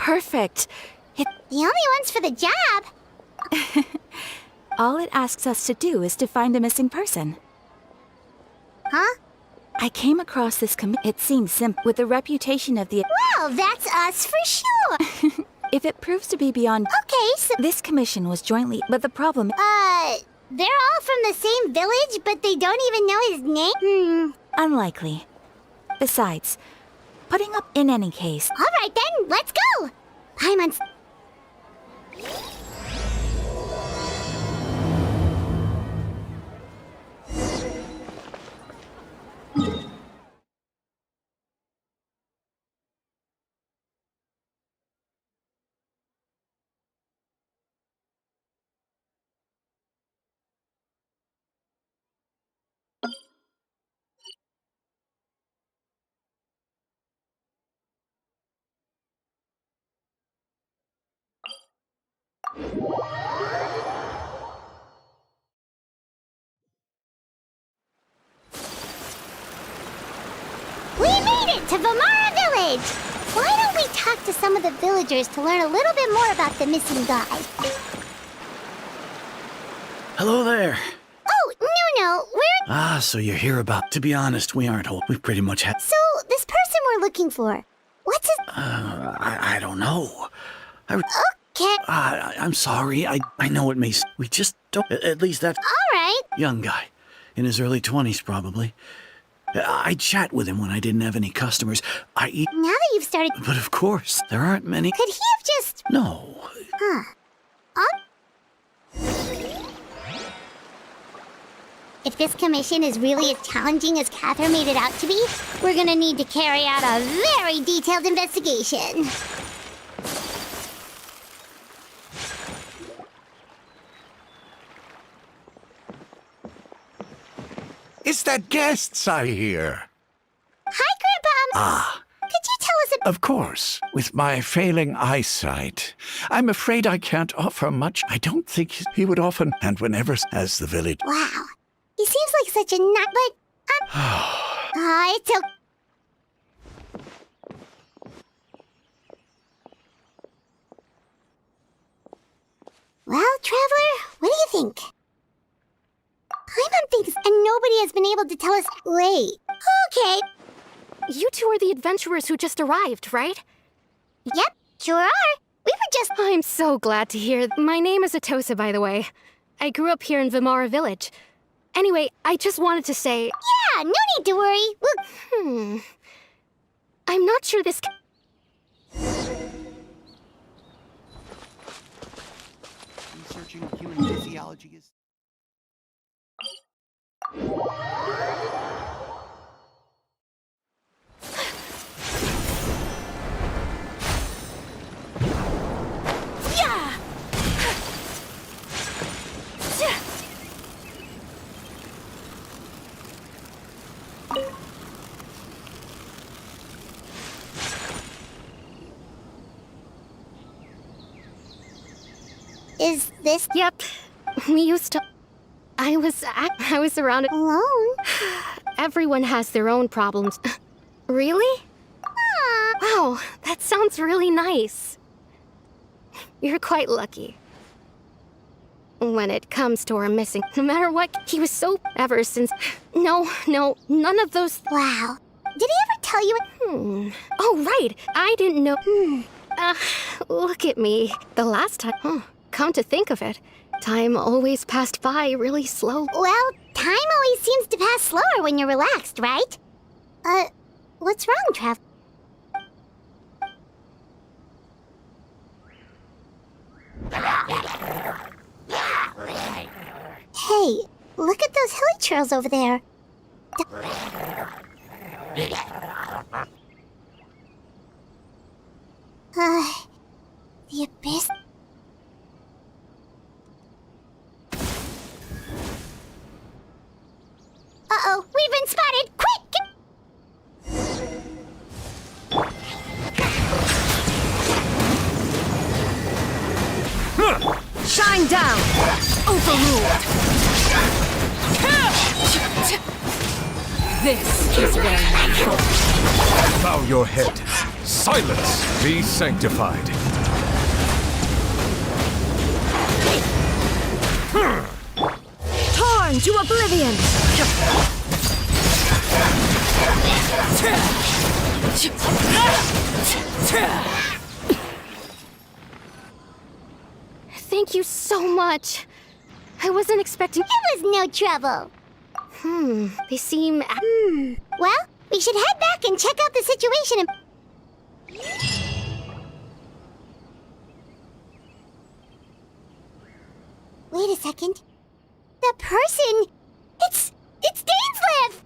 perfect. The only ones for the job. All it asks us to do is to find a missing person. Huh? I came across this It seems simple, with the reputation of the... Well, that's us for sure. If it proves to be beyond... Okay, so... This commission was jointly... But the problem... They're all from the same village, but they don't even know his name? Unlikely. Besides, putting up in any case... All right then, let's go! Paimon's... We made it to Vamara Village! Why don't we talk to some of the villagers to learn a little bit more about the missing guy? Hello there. Oh, no, we're... Ah, so you're here about... To be honest, we aren't old. We pretty much have... So, this person we're looking for, what's his... I don't know. Okay. I'm sorry. I know it may... We just don't... At least that... All right. Young guy. In his early 20s, probably. I'd chat with him when I didn't have any customers. Now that you've started... But of course, there aren't many... Could he have just... No. Huh. If this commission is really as challenging as Catherine made it out to be, we're gonna need to carry out a very detailed investigation. It's that guests I hear. Hi, Grandpa. Ah. Could you tell us Of course. With my failing eyesight, I'm afraid I can't offer much. I don't think he would often, and whenever, as the village... Wow. He seems like such a nut, but... it's okay. Well, Traveler, what do you think? Paimon thinks, and nobody has been able to tell us... Wait. Okay. You two are the adventurers who just arrived, right? Yep, sure are. We were just... I'm so glad to hear. My name is Atosa, by the way. I grew up here in Vamara Village. Anyway, I just wanted to say... Yeah, no need to worry. We'll... I'm not sure this... Researching human physiology is... Is this... Yep. We used to... I was surrounded... alone? Everyone has their own problems. Really? Wow, that sounds really nice. You're quite lucky. When it comes to our missing, no matter what, he was so... Ever since... No, none of those... Wow. Did he ever tell you... Oh, right. I didn't know... Look at me. The last time... Come to think of it, time always passed by really slow. Well, time always seems to pass slower when you're relaxed, right? What's wrong, Trav? Hey, look at those hilly trails over there. The abyss... Uh-oh, we've been spotted! Quick! Shine down! Overruled! This is where you fall. Bow your head. Silence! Be sanctified. Torn to oblivion! Thank you so much. I wasn't expecting. It was no trouble. They seem. Well, we should head back and check out the situation and... Wait a second. The person... It's Dainslev!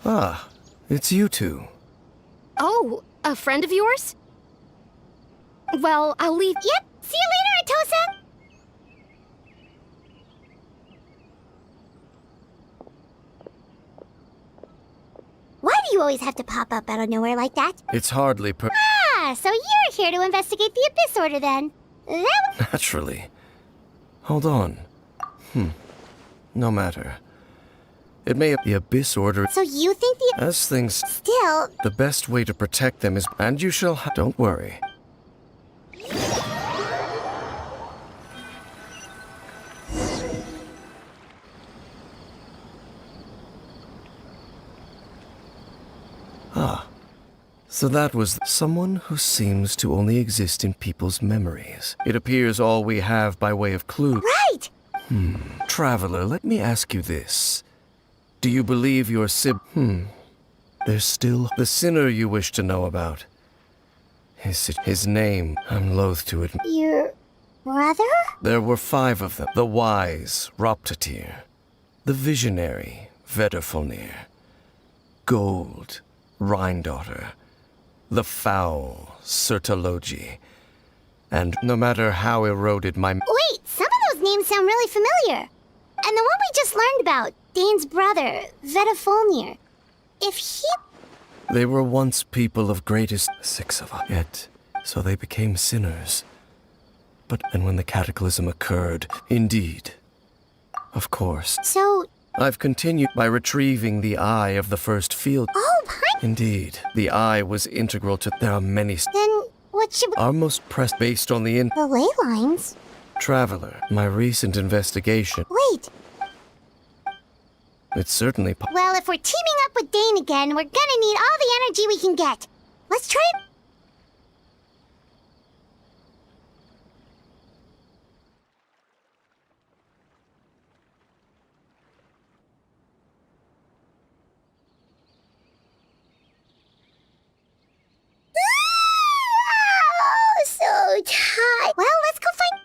Ah, it's you two. Oh, a friend of yours? Well, I'll leave. Yep, see you later, Atosa! Why do you always have to pop up out of nowhere like that? It's hardly Ah, so you're here to investigate the Abyss Order then. That naturally. Hold on. No matter. It may the Abyss Order. So you think the... As things... Still... The best way to protect them is... And you shall don't worry. Ah. So that was someone who seems to only exist in people's memories. It appears all we have by way of clue. Right! Traveler, let me ask you this. Do you believe your There's still the sinner you wish to know about. His name, I'm loath to admit. Your... brother? There were 5 of them. The wise, Roptatir. The visionary, Vedderfolnir. Gold, Rhindaughter. The foul, Sertologi. And no matter how eroded my... Wait, some of those names sound really familiar. And the one we just learned about, Dane's brother, Vedderfolnir. If he... They were once people of greatest 6 of us. Yet, so they became sinners. But, and when the cataclysm occurred, indeed. Of course. So... I've continued by retrieving the eye of the first field. Oh, Pine... Indeed, the eye was integral to... There are many... Then what should we... Our most pressed based on the The ley lines? Traveler, my recent investigation. Wait. It's certainly... Well, if we're teaming up with Dane again, we're gonna need all the energy we can get. Let's try it. Oh, so tired. Well, let's go find...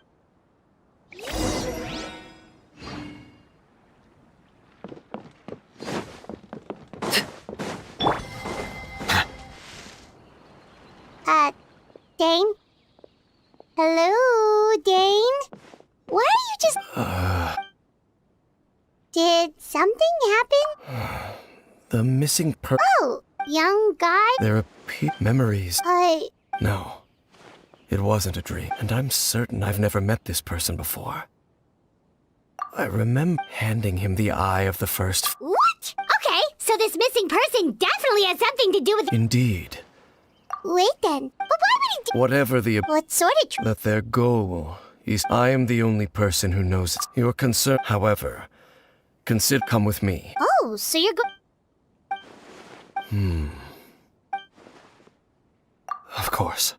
Dane? Hello, Dane? Why are you just... Did something happen? The missing Oh, young guy? There are memories. No. It wasn't a dream, and I'm certain I've never met this person before. I remember handing him the eye of the first... What? Okay, so this missing person definitely has something to do with... Indeed. Wait then, but why would he do... Whatever the... What sort of... That their goal is... I am the only person who knows it. Your concern, however, consider... Come with me. Oh, so you're Of course.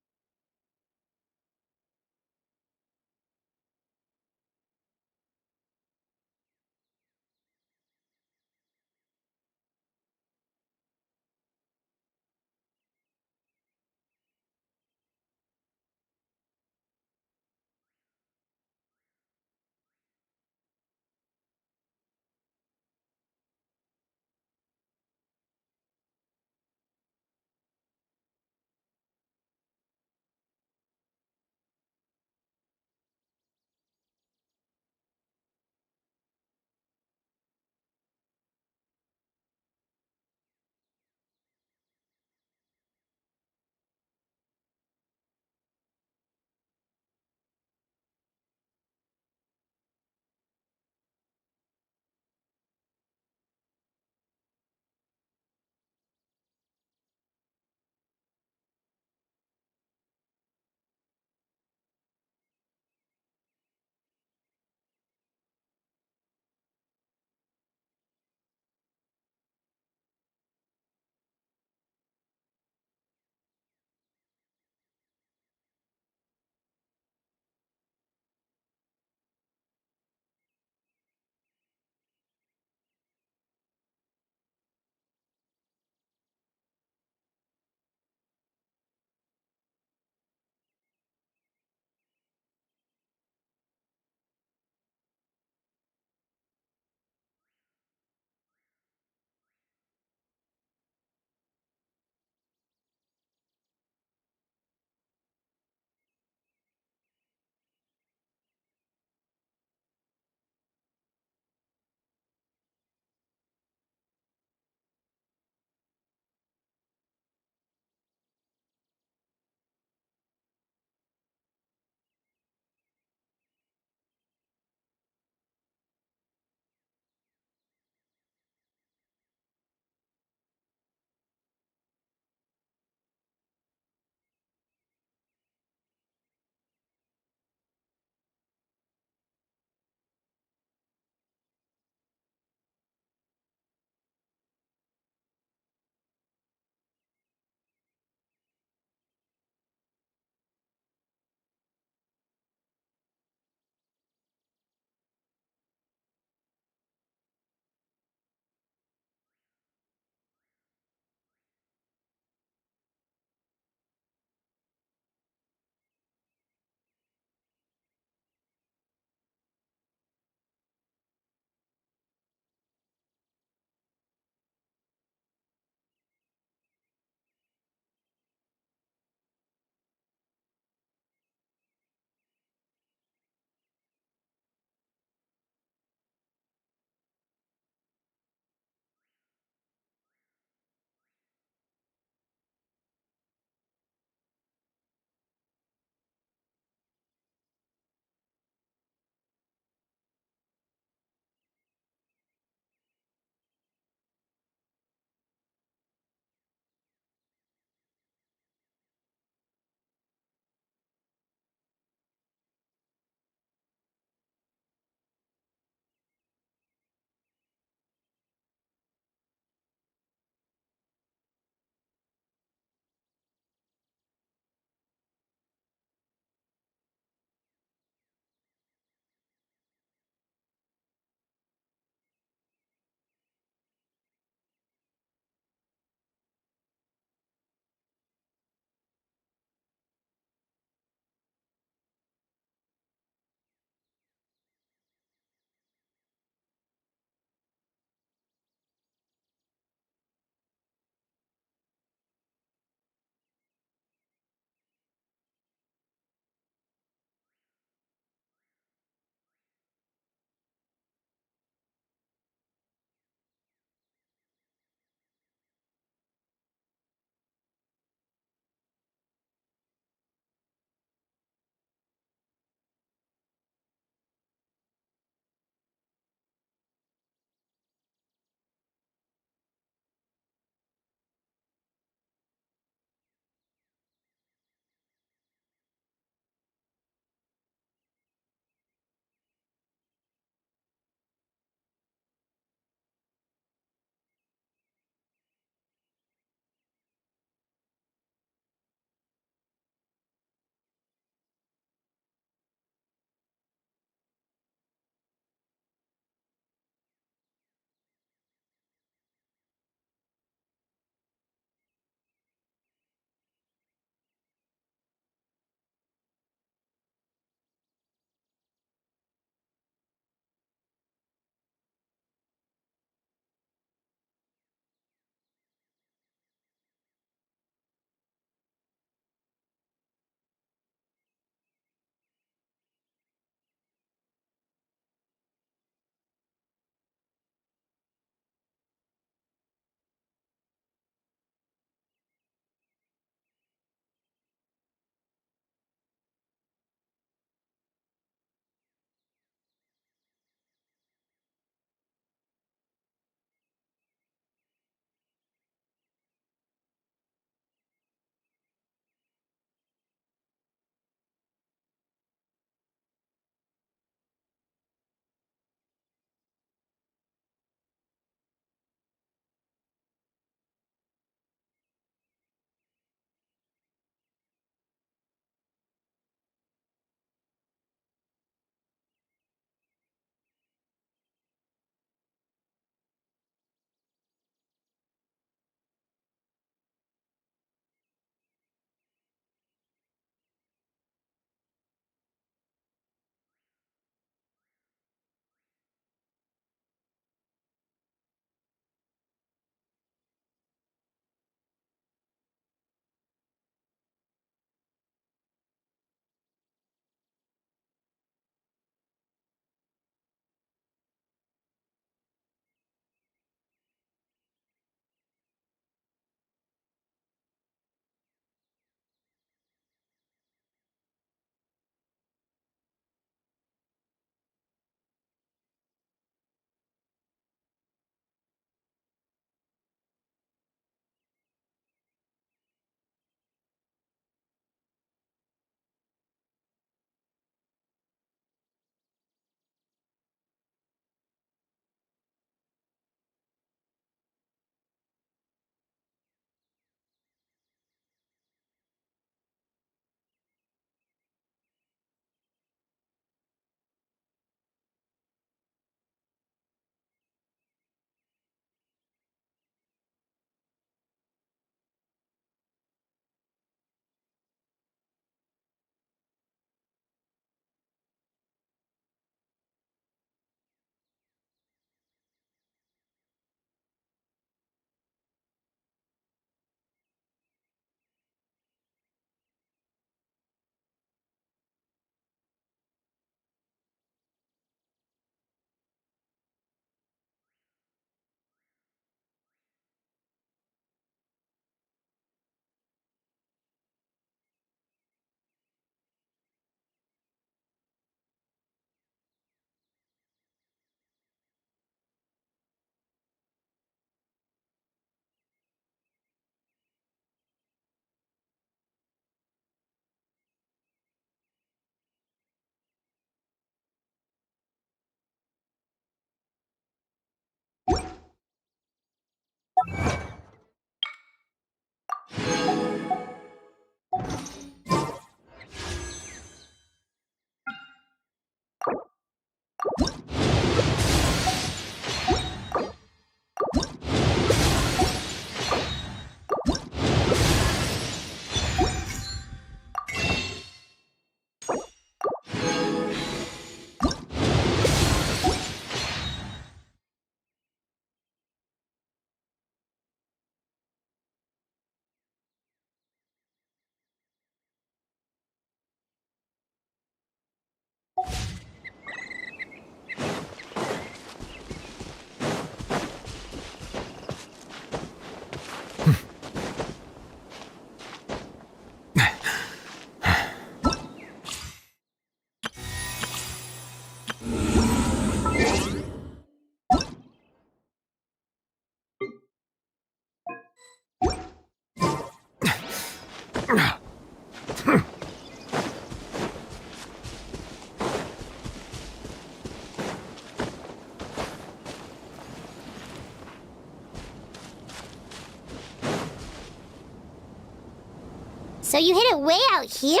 So you hid it way out here?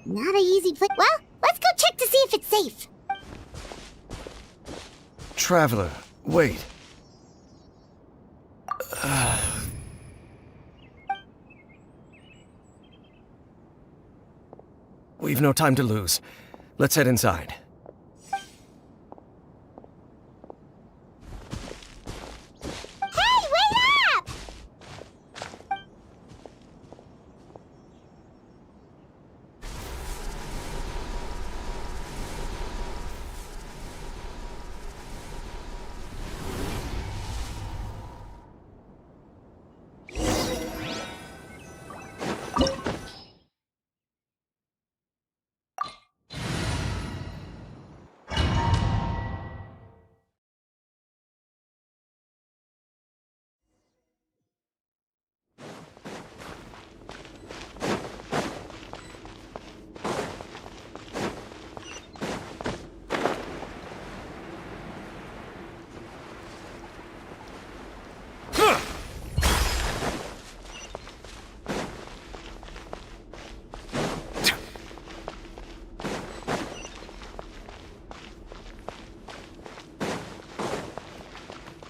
Not a easy place. Well, let's go check to see if it's safe. Traveler, wait. We've no time to lose. Let's head inside. Hey, wait up!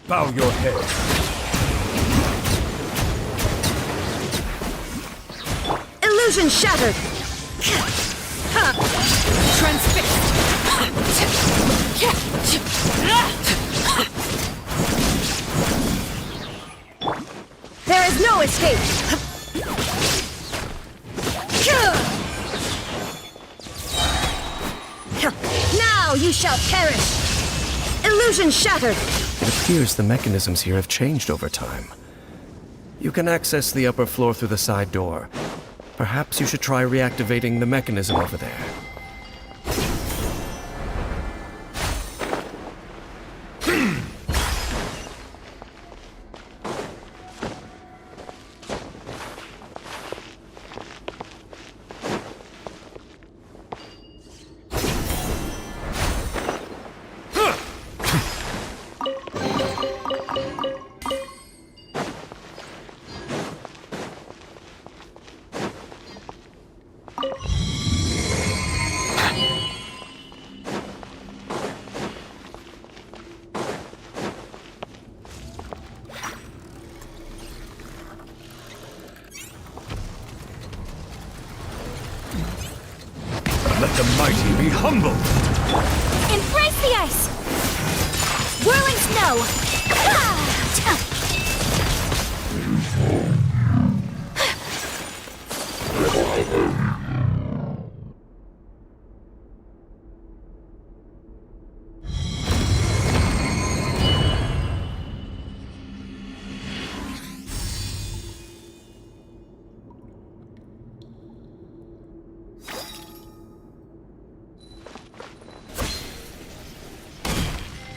Bow your head. Illusion shattered! Transfixed! There is no escape! Now you shall perish! Illusion shattered! It appears the mechanisms here have changed over time. You can access the upper floor through the side door. Perhaps you should try reactivating the mechanism over there. Let the mighty be humbled! Embrace the ice! Whirling snow!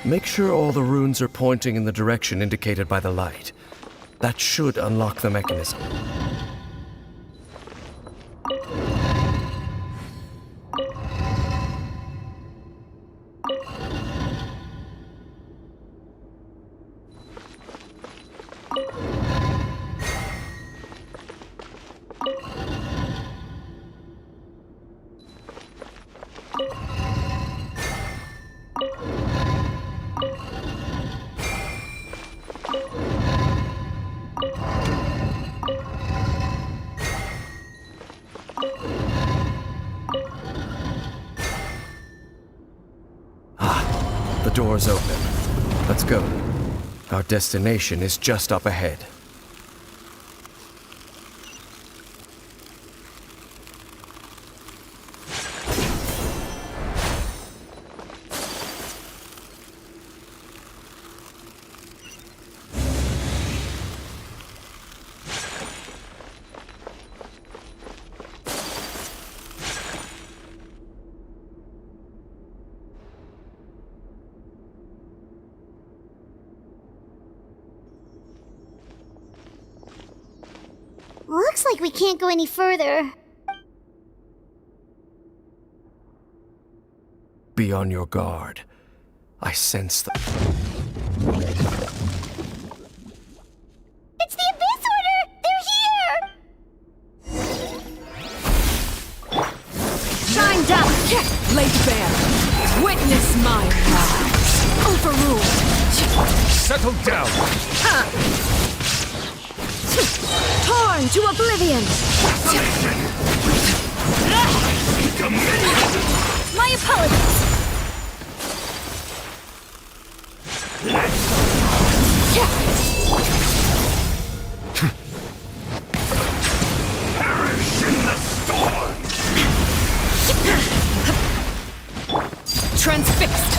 Make sure all the runes are pointing in the direction indicated by the light. That should unlock the mechanism. The door's open. Let's go. Our destination is just up ahead. Looks like we can't go any further. Be on your guard. I sense the... It's the Abyss Order! They're here! down! Laid bare! Witness my wrath! Overruled! Settle down! Torn to oblivion! My apologies! Perish in the storm! Transfixed!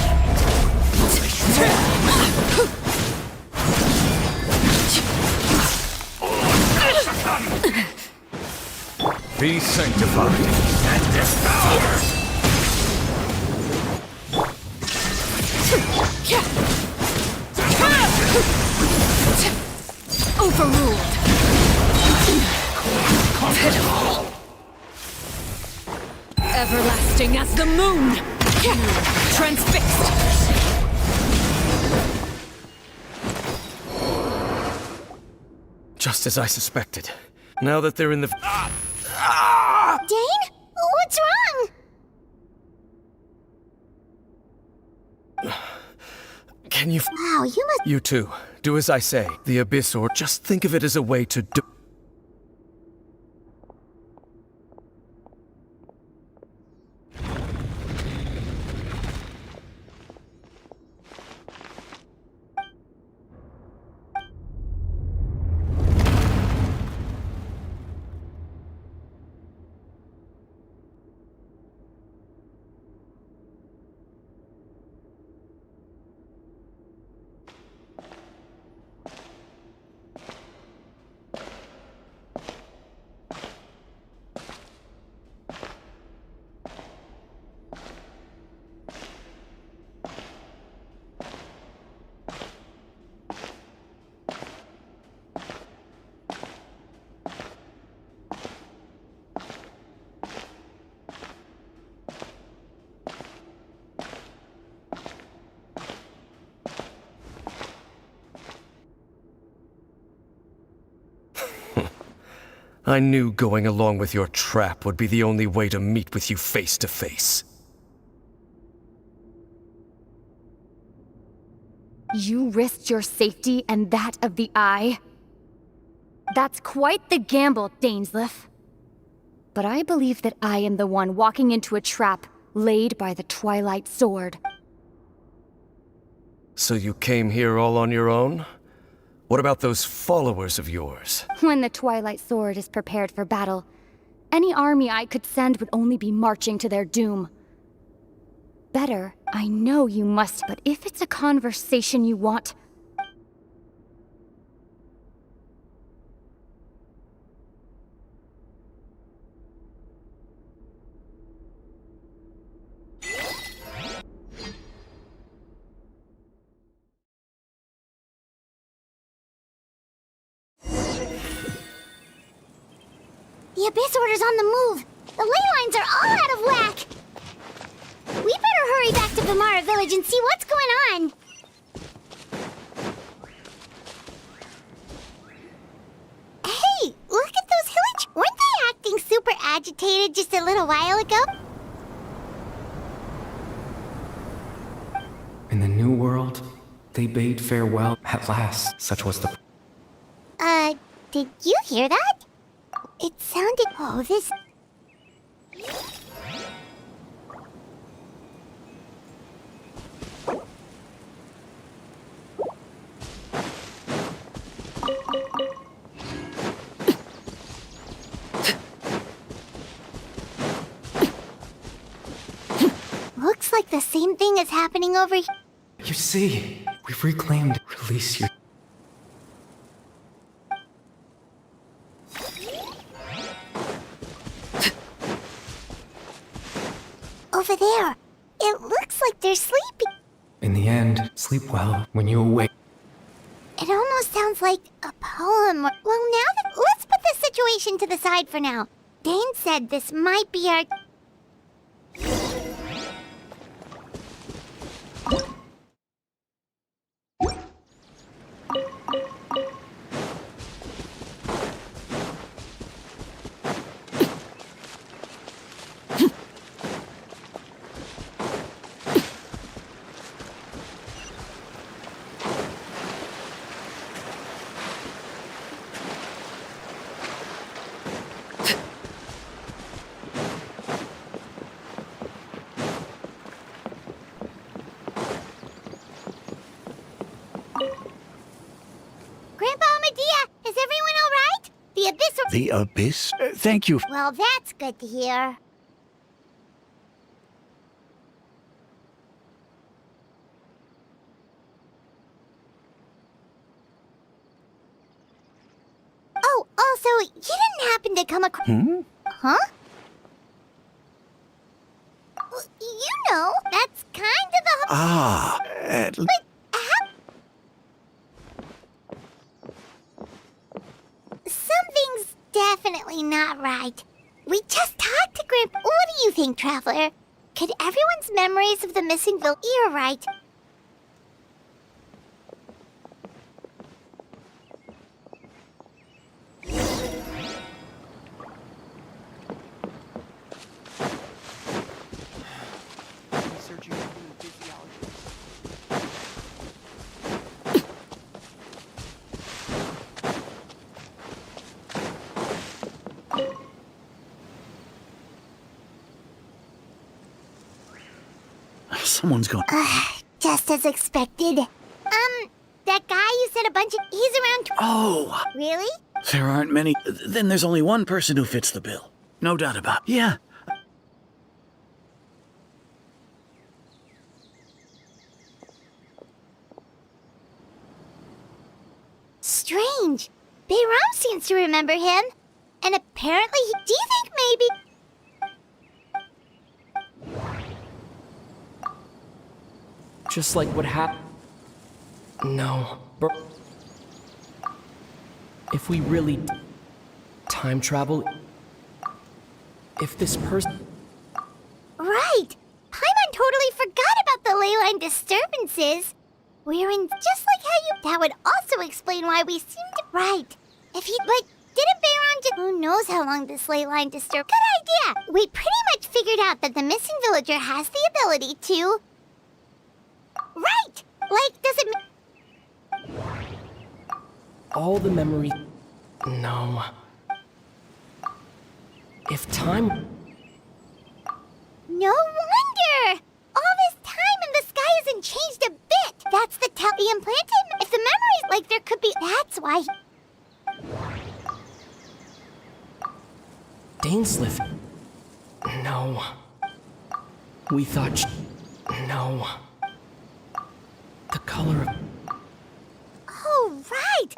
Be sanctified and devoured! Overruled! Pitiful! Everlasting as the moon! Transfixed! Just as I suspected. Now that they're in the... Dane? What's wrong? Can you... Wow, you must... You too. Do as I say. The abyss, or just think of it as a way to do... I knew going along with your trap would be the only way to meet with you face to face. You risked your safety and that of the Eye? That's quite the gamble, Dainsleif. But I believe that I am the one walking into a trap laid by the Twilight Sword. So you came here all on your own? What about those followers of yours? When the Twilight Sword is prepared for battle, any army I could send would only be marching to their doom. Better, I know you must, but if it's a conversation you want... The Abyss Order's on the move. The ley lines are all out of whack. We better hurry back to Vimara Village and see what's going on. Hey, look at those village. Weren't they acting super agitated just a little while ago? In the new world, they bade farewell at last. Such was the... Did you hear that? It sounded... Oh, this... Looks like the same thing is happening over here. You see, we've reclaimed... Release your... Over there. It looks like they're sleeping. In the end, sleep well when you awake. It almost sounds like a poem. Well, now that... Let's put this situation to the side for now. Dane said this might be our... The abyss? Thank you. Well, that's good to hear. Oh, also, you didn't happen to come across... Huh? Well, you know, that's kind of the... Ah, Something's definitely not right. We just talked to Grandpa. What do you think, Traveler? Could everyone's memories of the missing village... You're right. Researching human physiology. Someone's going. Just as expected. That guy you said a bunch of... He's around... Oh, Really? there aren't many. Then there's only one person who fits the bill. No doubt about it. Yeah. Strange. Bayram seems to remember him. And apparently... Do you think maybe... Just like what happened. No, bro. If we really time travel, if this person. Right! Paimon totally forgot about the ley line disturbances. We're in just like how you... That would also explain why we seemed... Right. If he... But didn't Bayron just... Who knows how long this ley line disturb... Good idea! We pretty much figured out that the missing villager has the ability to... Right! Like, does it... All the memory. No. If time. No wonder! All this time and the sky hasn't changed a bit! That's the he implanted... If the memories... Like, there could be... That's why... Dainsliff. No. We thought. No. The color of. Oh, right!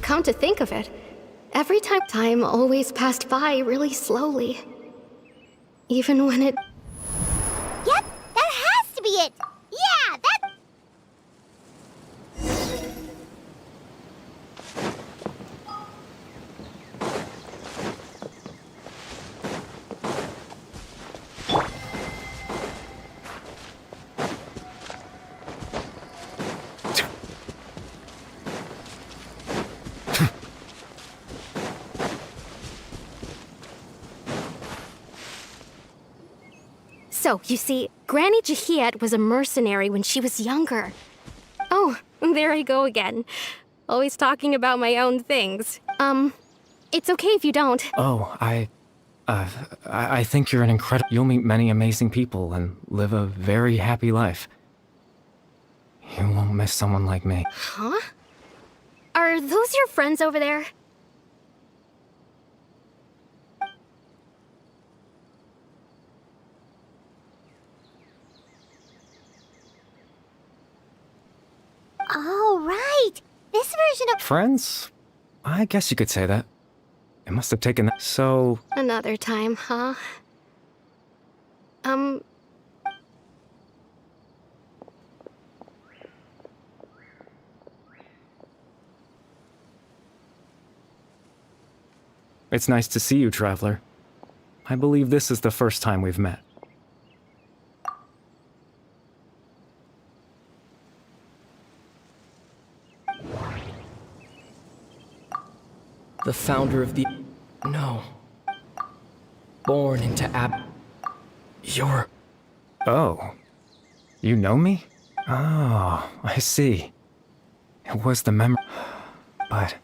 Come to think of it, every time always passed by really slowly. Even when it... Yep, that has to be it! Yeah, that... So, you see, Granny Jahiet was a mercenary when she was younger. Oh, there I go again. Always talking about my own things. It's okay if you don't. Oh, I think you're an incredible. You'll meet many amazing people and live a very happy life. You won't miss someone like me. Huh? Are those your friends over there? Oh, right! This version of... Friends? I guess you could say that. It must have taken that. So. Another time, huh? It's nice to see you, Traveler. I believe this is the first time we've met. The founder of the... No. Born into You're... Oh. You know me? Oh, I see. It was the memory... But...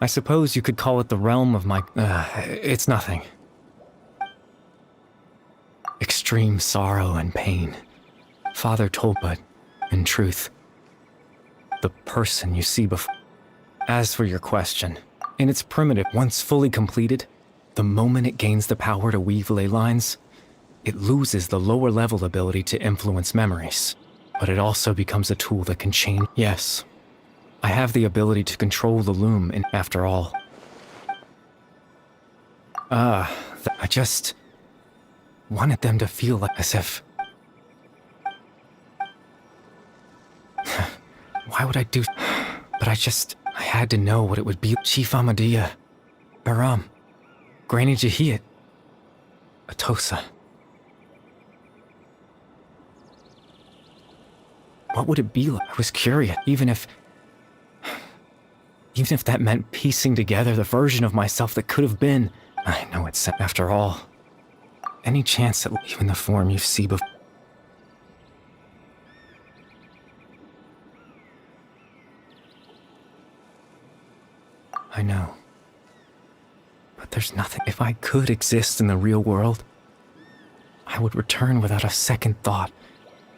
I suppose you could call it the realm of my... it's nothing. Extreme sorrow and pain. Father told, but in truth, the person you see before... As for your question, in its primitive, once fully completed, the moment it gains the power to weave ley lines, it loses the lower level ability to influence memories. But it also becomes a tool that can change... Yes, I have the ability to control the loom, and after all... I just... wanted them to feel like as if... Why would I do... But I had to know what it would be. Chief Amadia, Baram, Granny Jahiyat, Atosa. What would it be like? I was curious, even if that meant piecing together the version of myself that could have been. I know it's after all. Any chance that even the form you see before... I know. But there's nothing. If I could exist in the real world, I would return without a second thought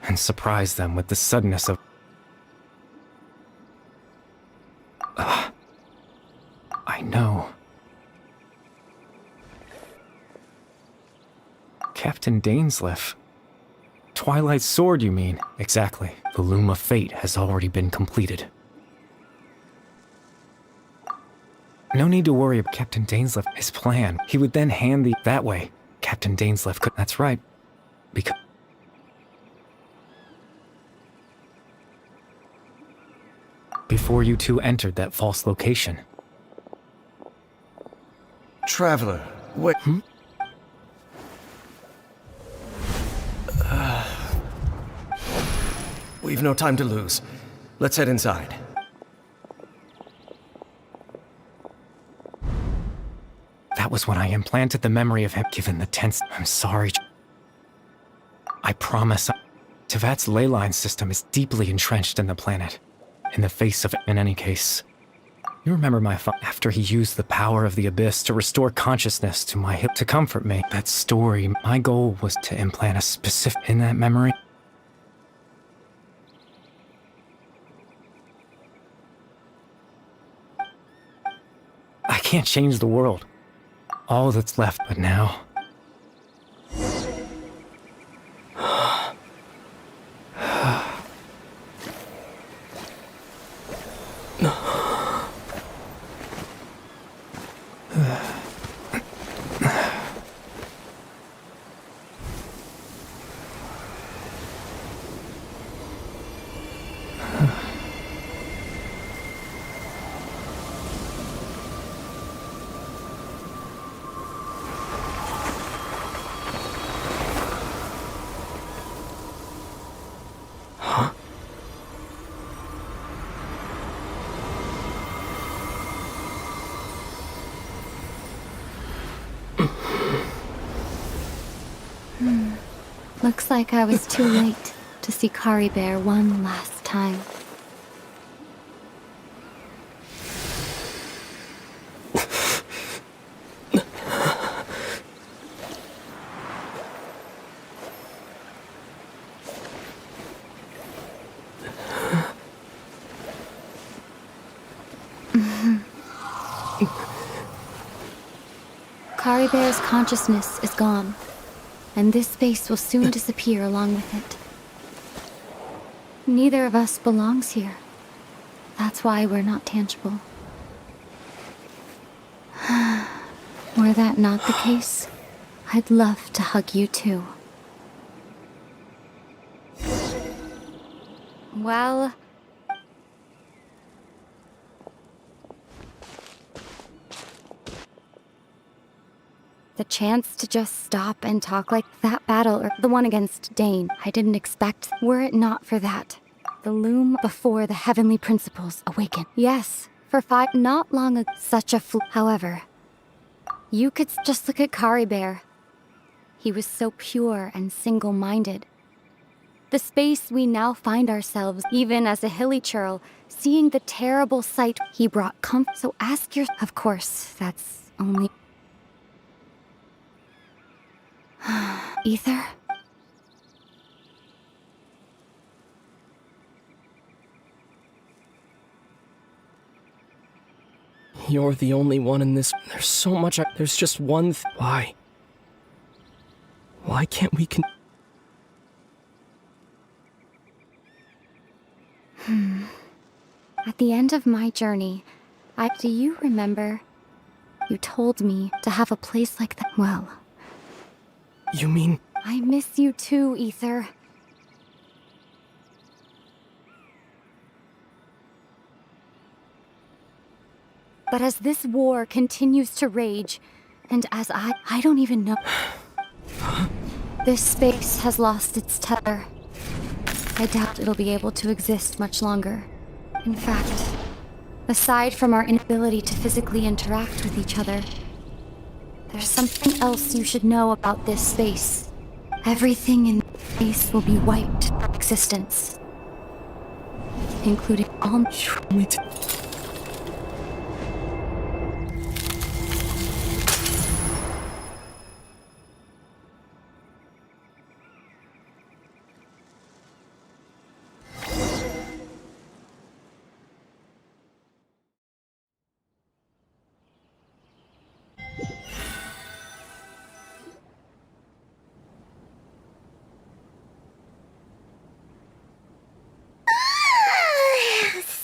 and surprise them with the suddenness of... I know. Captain Dainsleif. Twilight's sword, you mean? Exactly. The loom of fate has already been completed. No need to worry about Captain Dainsleif. His plan. He would then hand the... That way, Captain Dainsleif could... That's right. Because... Before you two entered that false location. Traveler, wait. We've no time to lose. Let's head inside. That was when I implanted the memory of him, given the tense... I'm sorry. I promise. Tevat's ley line system is deeply entrenched in the planet. In the face of it, in any case. You remember my father, after he used the power of the Abyss to restore consciousness to my hip, to comfort me. That story, my goal was to implant a specific... In that memory... I can't change the world. All that's left, but now... Looks like I was too late to see Kari Bear one last time. Kari Bear's consciousness is gone, and this space will soon disappear along with it. Neither of us belongs here. That's why we're not tangible. Were that not the case, I'd love to hug you too. Well... the chance to just stop and talk like that battle, or the one against Dane, I didn't expect. Were it not for that, the loom before the heavenly principles awaken. Yes, for 5, not long ago, such a However, you could just look at Kari Bear. He was so pure and single-minded. The space we now find ourselves, even as a hilly churl, seeing the terrible sight he brought comfort. So ask your... Of course, that's only... Ether? You're the only one in this. There's so much. There's just one. Why? Why can't we At the end of my journey, do you remember? You told me to have a place like that. Well, You mean? I miss you too, Ether. But as this war continues to rage, and as I don't even know... This space has lost its tether. I doubt it'll be able to exist much longer. In fact, aside from our inability to physically interact with each other, there's something else you should know about this space. Everything in this space will be wiped from existence, including all...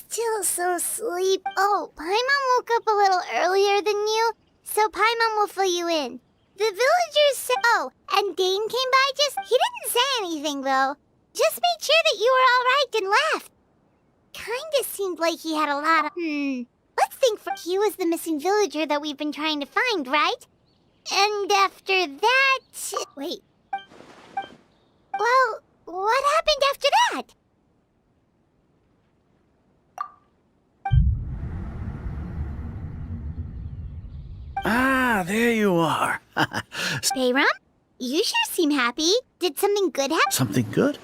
Still so sleep. Oh, Paimon woke up a little earlier than you, so Paimon will fill you in. The villagers said... Oh, and Dane came by just... He didn't say anything, though. Just made sure that you were all right and left. Kinda seemed like he had a lot of... Let's think for... He was the missing villager that we've been trying to find, right? And after that... Wait. Well, what happened after that? Ah, there you are. Bayram? You sure seem happy. Did something good happen? Something good?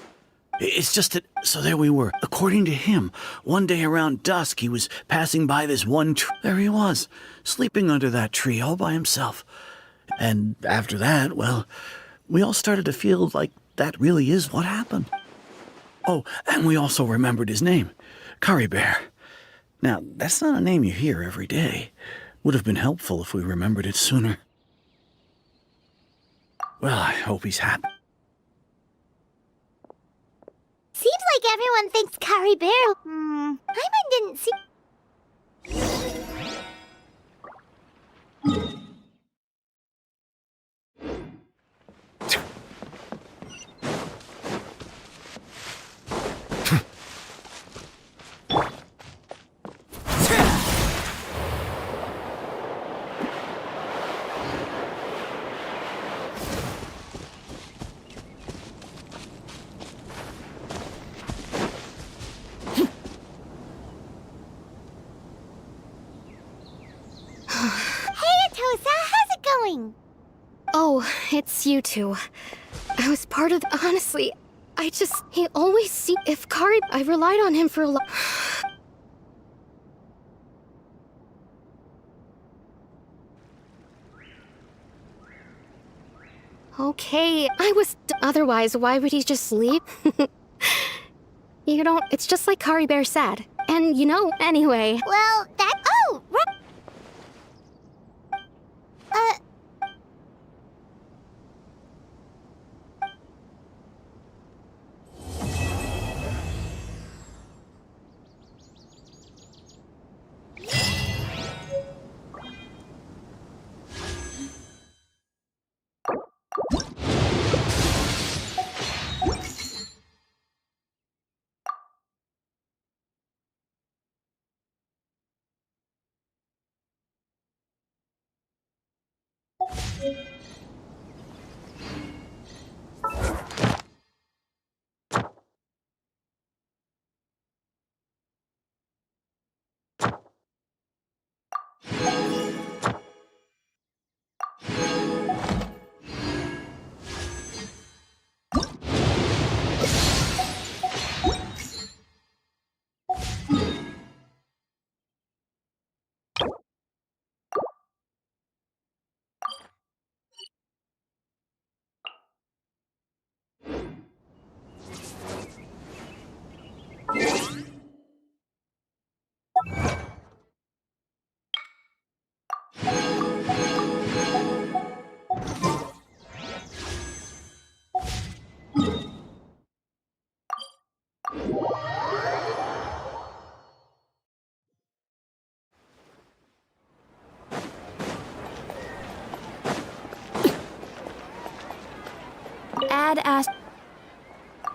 It's just that, so there we were. According to him, one day around dusk, he was passing by this one tree. There he was, sleeping under that tree all by himself. And after that, well, we all started to feel like that really is what happened. Oh, and we also remembered his name, Curry Bear. Now, that's not a name you hear every day. Would have been helpful if we remembered it sooner. Well, I hope he's happy. Seems like everyone thinks Curry Bear... Paimon didn't see... Oh, it's you two. I was part of... Honestly, he always see... If Kari... I relied on him for a lot... Okay, otherwise, why would he just sleep? You don't... It's just like Kari Bear said. And, anyway... Well, that... Oh, right. Dad asked...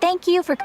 Thank you for...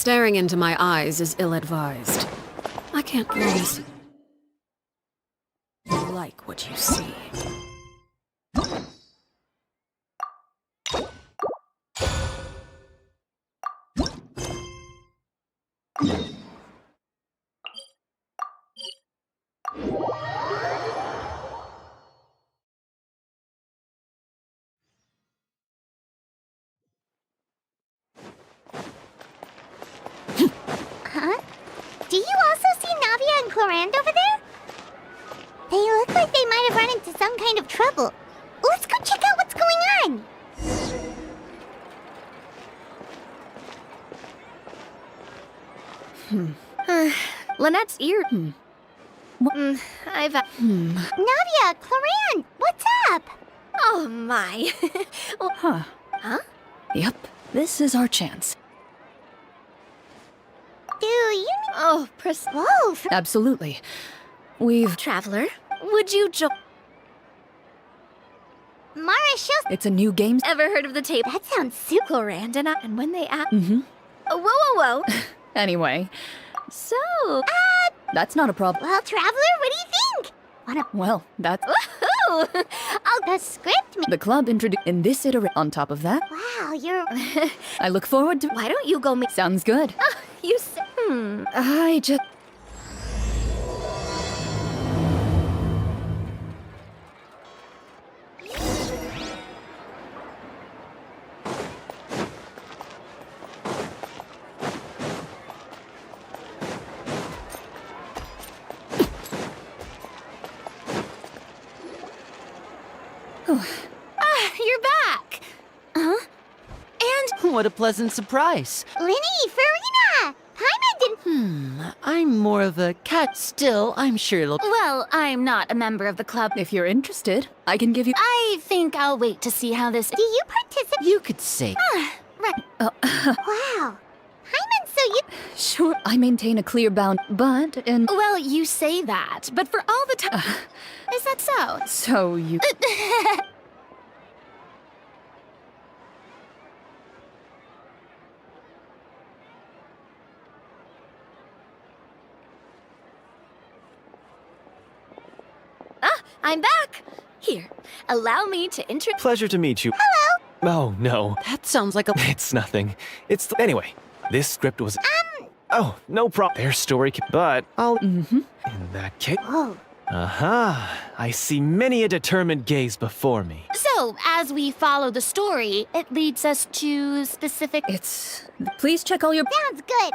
Staring into my eyes is ill-advised. I can't promise you like what you see. Huh? Do you also see Navia and Clorand over there? They look like they might have run into some kind of trouble. Let's go check out what's going on. Lynette's ear. I've. Navia, Clorand, what's up? Oh my. Huh. Huh? Yep, this is our chance. Do you? Oh, Whoa! Absolutely. We've... Traveler, would you Mara shows. It's a new game. ever heard of the table? That sounds super. Clorand and when they ask. Mm-hmm. Whoa. Anyway, So. that's not a problem. Well, Traveler, what do you think? Well, that's... Woohoo! The script. The club introduced in this iteration. On top of that, Wow, you're. I look forward to... Why don't you go meet? Sounds good. You said. I just... You're back. Huh? And What a pleasant surprise. Linny, Farina! Paimon didn't. I'm more of a cat still. I'm sure it'll... well, I'm not a member of the club. If you're interested, I can give you... I think I'll wait to see how this. Do you participate? You could say. Right. Wow. Paimon, so you. Sure, I maintain a clear bound, but... and... Well, you say that, but for all the time. Is that so? So you... I'm back. Here, allow me to introduce. Pleasure to meet you. Hello. Oh, no. That sounds like a... It's nothing. Anyway, this script was... Oh, no problem. Their story, but I'll... In that case... Whoa. Aha. I see many a determined gaze before me. So, as we follow the story, it leads us to specific. It's... Please check all your... Sounds good.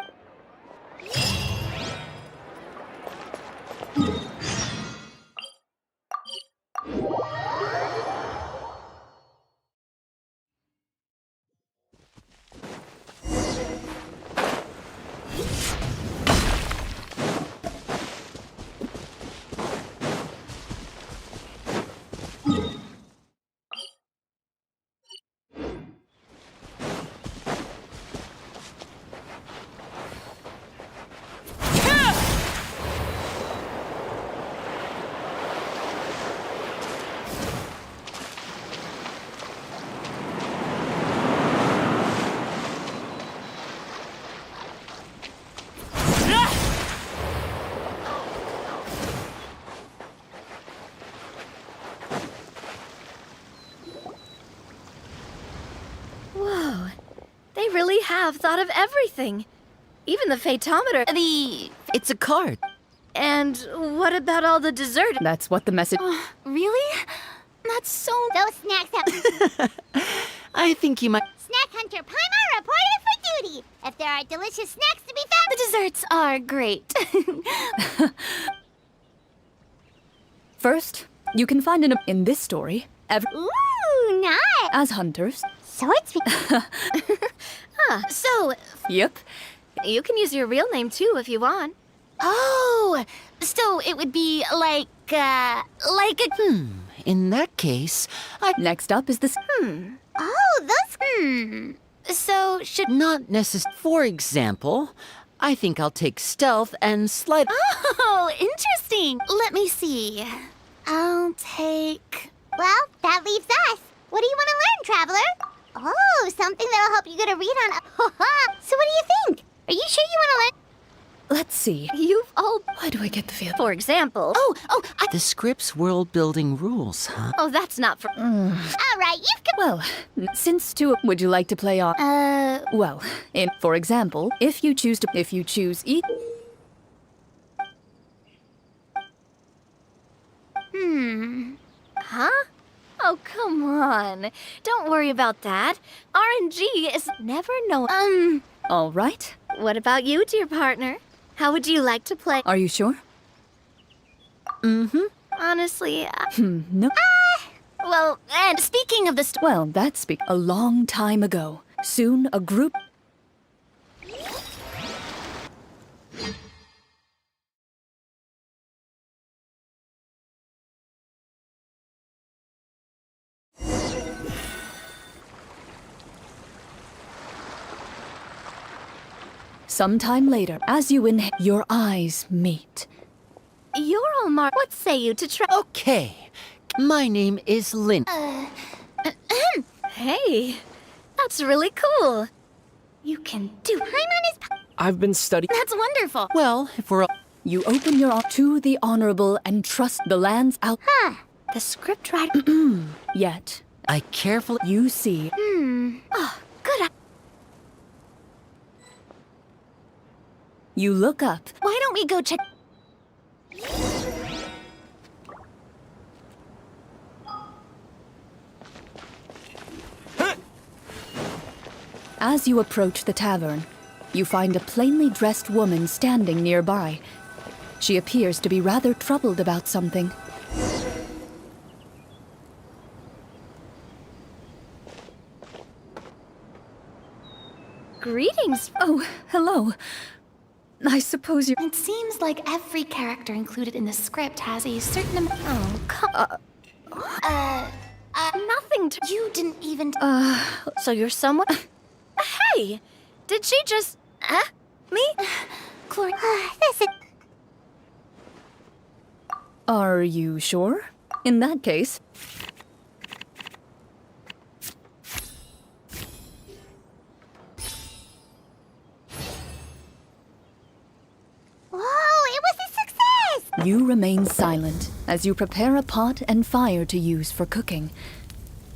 Whoa, they really have thought of everything. Even the phaetometer. It's a card. And what about all the dessert? That's what the message... Really? That's so. Those snacks have. I think you might... Snack Hunter Paimon reported for duty. If there are delicious snacks to be found. The desserts are great. First, you can find in this story, Ooh, nice. as hunters... Swords. So, Yep. you can use your real name too if you want. Oh, so it would be like a. In that case, Next up is this... Oh, those. So, should. not necessarily... For example, I think I'll take stealth and slide... Oh, interesting. Let me see. I'll take. Well, that leaves us. What do you want to learn, Traveler? Oh, something that'll help you get a read on. So what do you think? Are you sure you want to let... Let's see. You've all. Why do I get the feel? For example... The script's world-building rules, huh? Oh, that's not for... All right, you've... Well, since two. Would you like to play on? Well, for example, if you choose each. Huh? Oh, come on. Don't worry about that. RNG is never know... All right. What about you, dear partner? How would you like to play? Are you sure? Honestly, No. well, and speaking of the Well, that's a long time ago. Soon, a group. Sometime later, as you your eyes meet. You're all what say you to try... Okay. My name is Lin. Hey, that's really cool. You can do... Paimon is... I've been studying. That's wonderful. Well, if we're... You open your arms to the honorable and trust the lands out. The script writer... Yet, I carefully... you see. Oh, good. You look up. Why don't we go check... As you approach the tavern, you find a plainly dressed woman standing nearby. She appears to be rather troubled about something. Greetings. Oh, hello. I suppose you... It seems like every character included in the script has a certain amount... Oh, come... nothing to... You didn't even... So you're someone... Hey! Did she just... Me? Chloe... Listen... Are you sure? In that case... Whoa, it was a success! You remain silent as you prepare a pot and fire to use for cooking.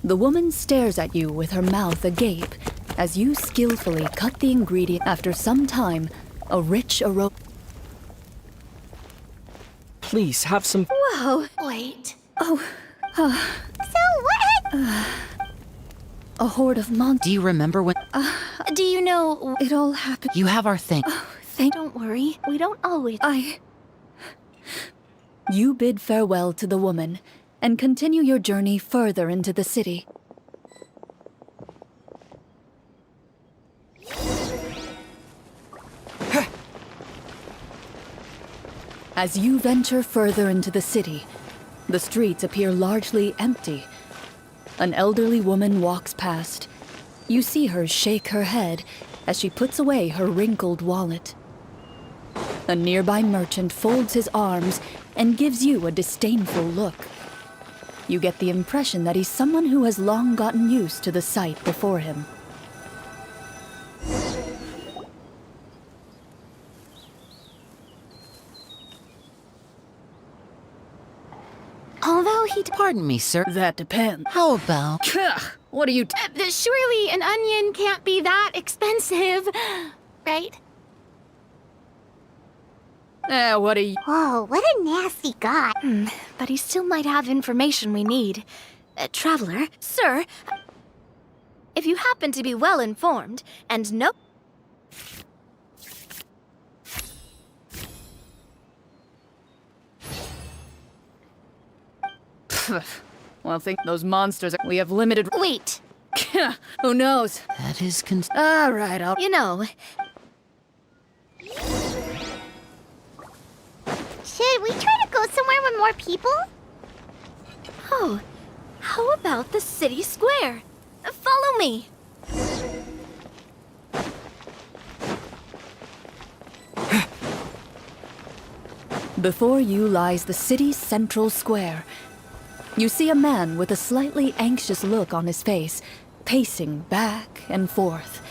The woman stares at you with her mouth agape as you skillfully cut the ingredient. After some time, a rich aroma... Please, have some... Whoa. Wait. Oh, So what? a horde of monsters. Do you remember when... Do you know... It all happened... You have our thing. Don't worry. We don't always... You bid farewell to the woman and continue your journey further into the city. As you venture further into the city, the streets appear largely empty. An elderly woman walks past. You see her shake her head as she puts away her wrinkled wallet. A nearby merchant folds his arms and gives you a disdainful look. You get the impression that he's someone who has long gotten used to the sight before him. Although he... Pardon me, sir. That depends. How about... What are you... Surely an onion can't be that expensive, right? What are you... Whoa, what a nasty guy. But he still might have information we need. Traveler, sir, if you happen to be well informed and know... Well, think those monsters... We have limited... Wait. Who knows? That is All right, I'll... You know... Should we try to go somewhere with more people? Oh, how about the city square? Follow me. Before you lies the city's central square. You see a man with a slightly anxious look on his face, pacing back and forth,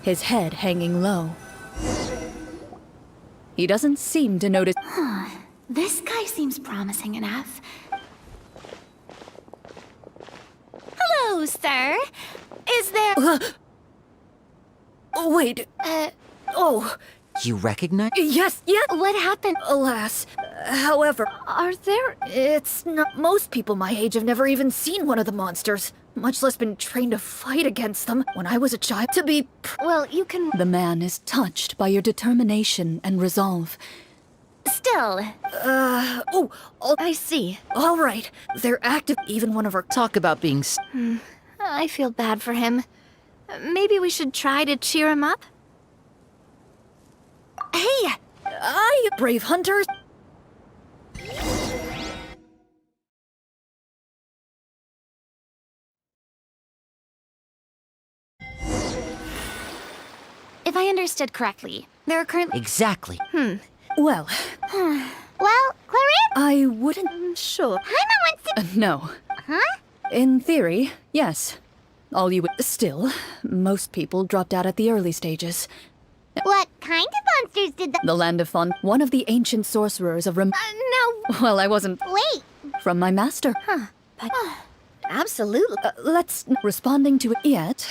his head hanging low. He doesn't seem to notice. This guy seems promising enough. Hello, sir. Is there... Oh, wait. Oh. You recognize? Yes, yes. What happened? Alas. However, Are there... it's not. Most people my age have never even seen one of the monsters, much less been trained to fight against them. When I was a child, to be. Well, you can... The man is touched by your determination and resolve. Still... Oh, I see. all right. They're active. Even one of our. Talk about being. I feel bad for him. Maybe we should try to cheer him up? Hey! Brave hunters! If I understood correctly, there are currently... Exactly. Well, Well, Clarence? I wouldn't. Sure. Paimon wants to... No. Huh? In theory, yes. All you would. Still, most people dropped out at the early stages. What kind of monsters did The Land of Fun, one of the ancient sorcerers of no. Well, I wasn't. Wait. From my master. Absolutely. Let's. Responding to it yet.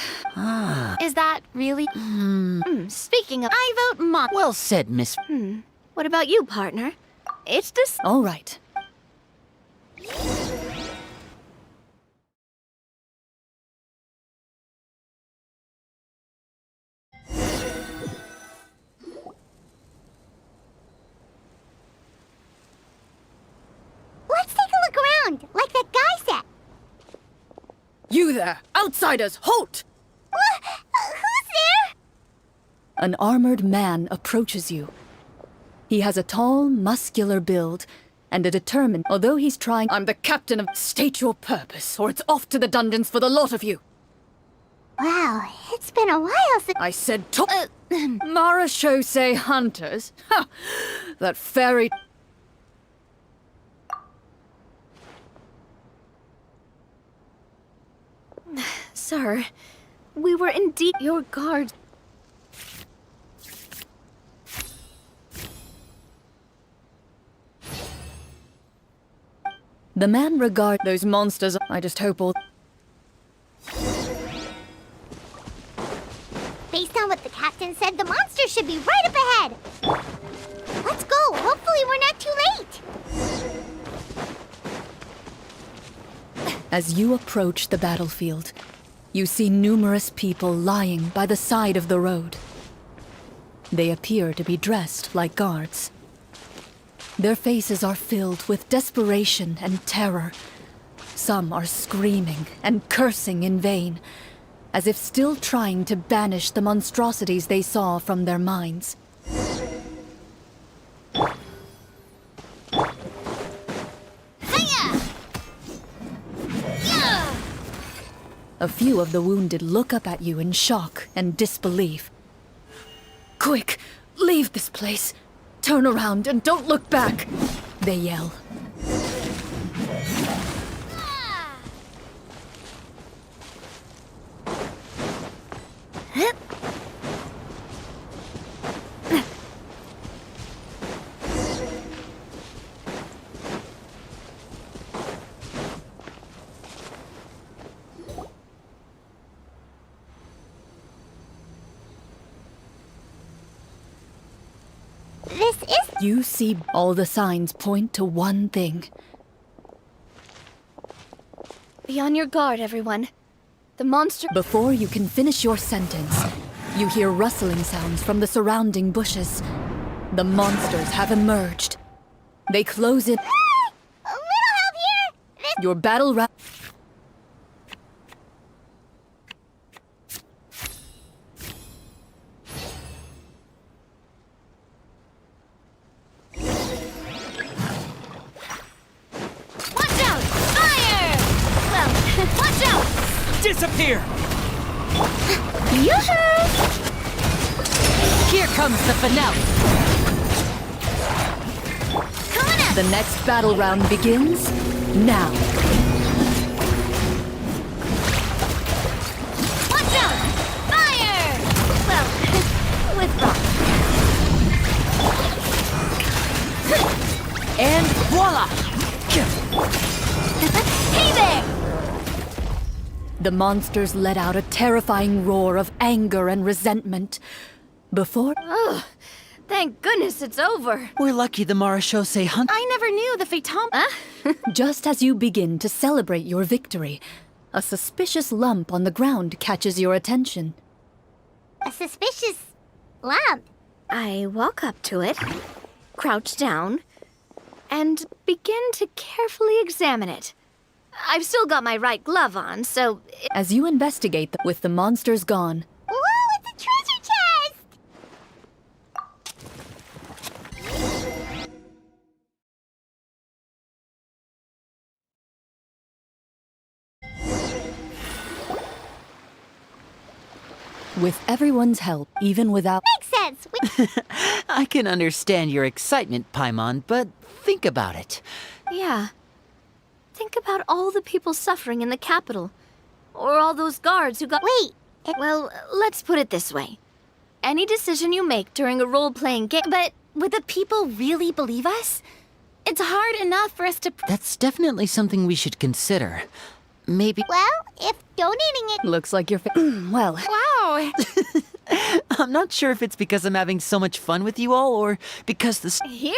Is that really... Speaking of... I vote Mom. Well said, Miss. What about you, partner? It's just... All right. Let's take a look around, like that guy said. You there! Outsiders, halt! Who's there? An armored man approaches you. He has a tall, muscular build and a determined. Although he's trying. I'm the captain of. State your purpose, or it's off to the dungeons for the lot of you. Wow, it's been a while since... I said Marachose hunters? Ha! That fairy... Sir, we were indeed your guards. The man regard. Those monsters. I just hope all... Based on what the captain said, the monster should be right up ahead. Let's go. Hopefully we're not too late. As you approach the battlefield, you see numerous people lying by the side of the road. They appear to be dressed like guards. Their faces are filled with desperation and terror. Some are screaming and cursing in vain, as if still trying to banish the monstrosities they saw from their minds. A few of the wounded look up at you in shock and disbelief. Quick! Leave this place! Turn around and don't look back! They yell. This is... You see all the signs point to one thing. Be on your guard, everyone. The monster... Before you can finish your sentence, you hear rustling sounds from the surrounding bushes. The monsters have emerged. They close in. A little help here! This... Your battle ra... Disappear! Yoo-hoo! Here comes the finale. Coming up! The next battle round begins now. Watch out! Fire! Well, with rock. And voila! Hey there! The monsters let out a terrifying roar of anger and resentment. Before... Ugh. Thank goodness it's over. We're lucky the Marachose hunt. I never knew the Fatum. Just as you begin to celebrate your victory, a suspicious lump on the ground catches your attention. A suspicious lump. I walk up to it, crouch down, and begin to carefully examine it. I've still got my right glove on, so... As you investigate with the monsters gone... Whoa, it's a treasure chest! With everyone's help, even without... Makes sense! I can understand your excitement, Paimon, but think about it. Yeah. Think about all the people suffering in the capital. Or all those guards who got... Wait! Well, let's put it this way. Any decision you make during a role-playing game... But would the people really believe us? It's hard enough for us to... That's definitely something we should consider. Maybe... Well, if donating it... Looks like you're... well... Wow! I'm not sure if it's because I'm having so much fun with you all, or because the... Here.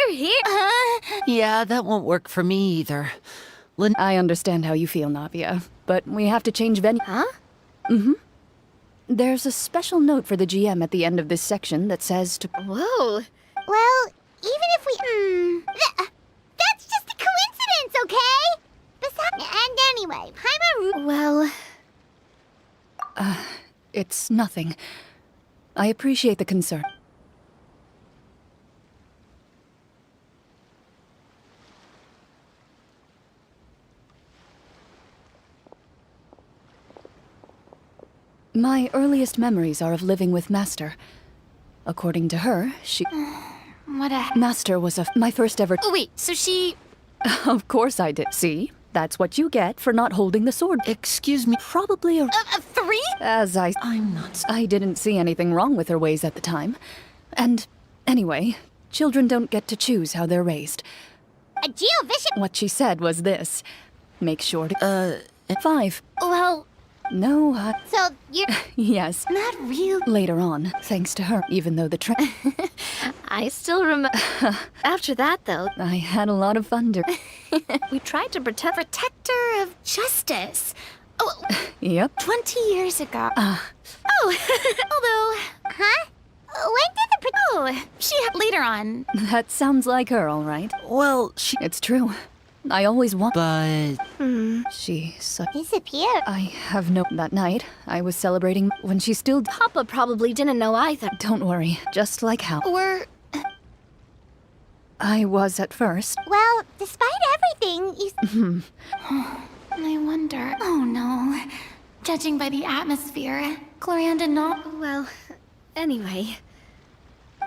Yeah, that won't work for me either. I understand how you feel, Navia, but we have to change venue. Huh? Mm-hmm. There's a special note for the GM at the end of this section that says to... Whoa! Well, even if we... that's just a coincidence, okay? And anyway, Paimon... Well... It's nothing. I appreciate the concern. My earliest memories are of living with Master. According to her, she... What a... Master was my first ever... Oh, wait, so she... Of course I did. See? That's what you get for not holding the sword. Excuse me. Probably a... 3? As I'm not... I didn't see anything wrong with her ways at the time. And, anyway, children don't get to choose how they're raised. A Geovision... What she said was this. Make sure to... 5. Well... No, So, you're... Yes. Not real... Later on, thanks to her, even though the I still remember... After that, though... I had a lot of fun we tried to protect... Protector of justice. Oh, Yep. 20 years ago. Ah. Although... Huh? When did the... Oh, she... Later on. That sounds like her, all right. Well, she... It's true. I always want... But... She... Disappeared. I have no... That night, I was celebrating when she still... Papa probably didn't know either. Don't worry. Just like how... Or... I was at first. Well, despite everything, you... I wonder... Oh, no. Judging by the atmosphere, Gloranda not... Well, anyway...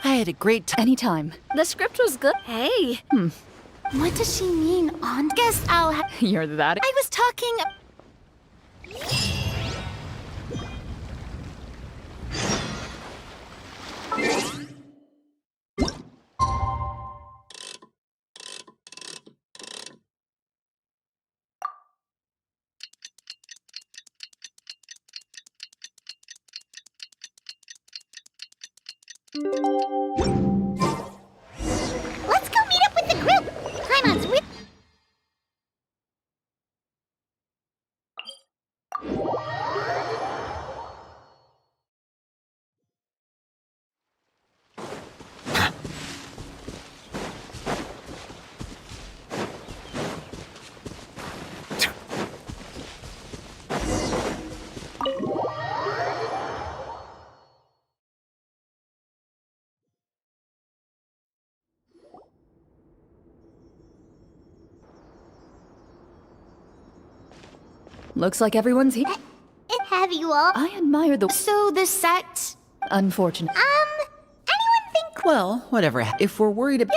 I had a great time. Anytime. The script was good. Hey! What does she mean, Aunt? Guess I'll You're that... I was talking... Let's go meet up with the group! Paimon's with... Looks like everyone's here. Have you all? I admire the... So the set... Unfortunate. Anyone think... Well, whatever. If we're worried about...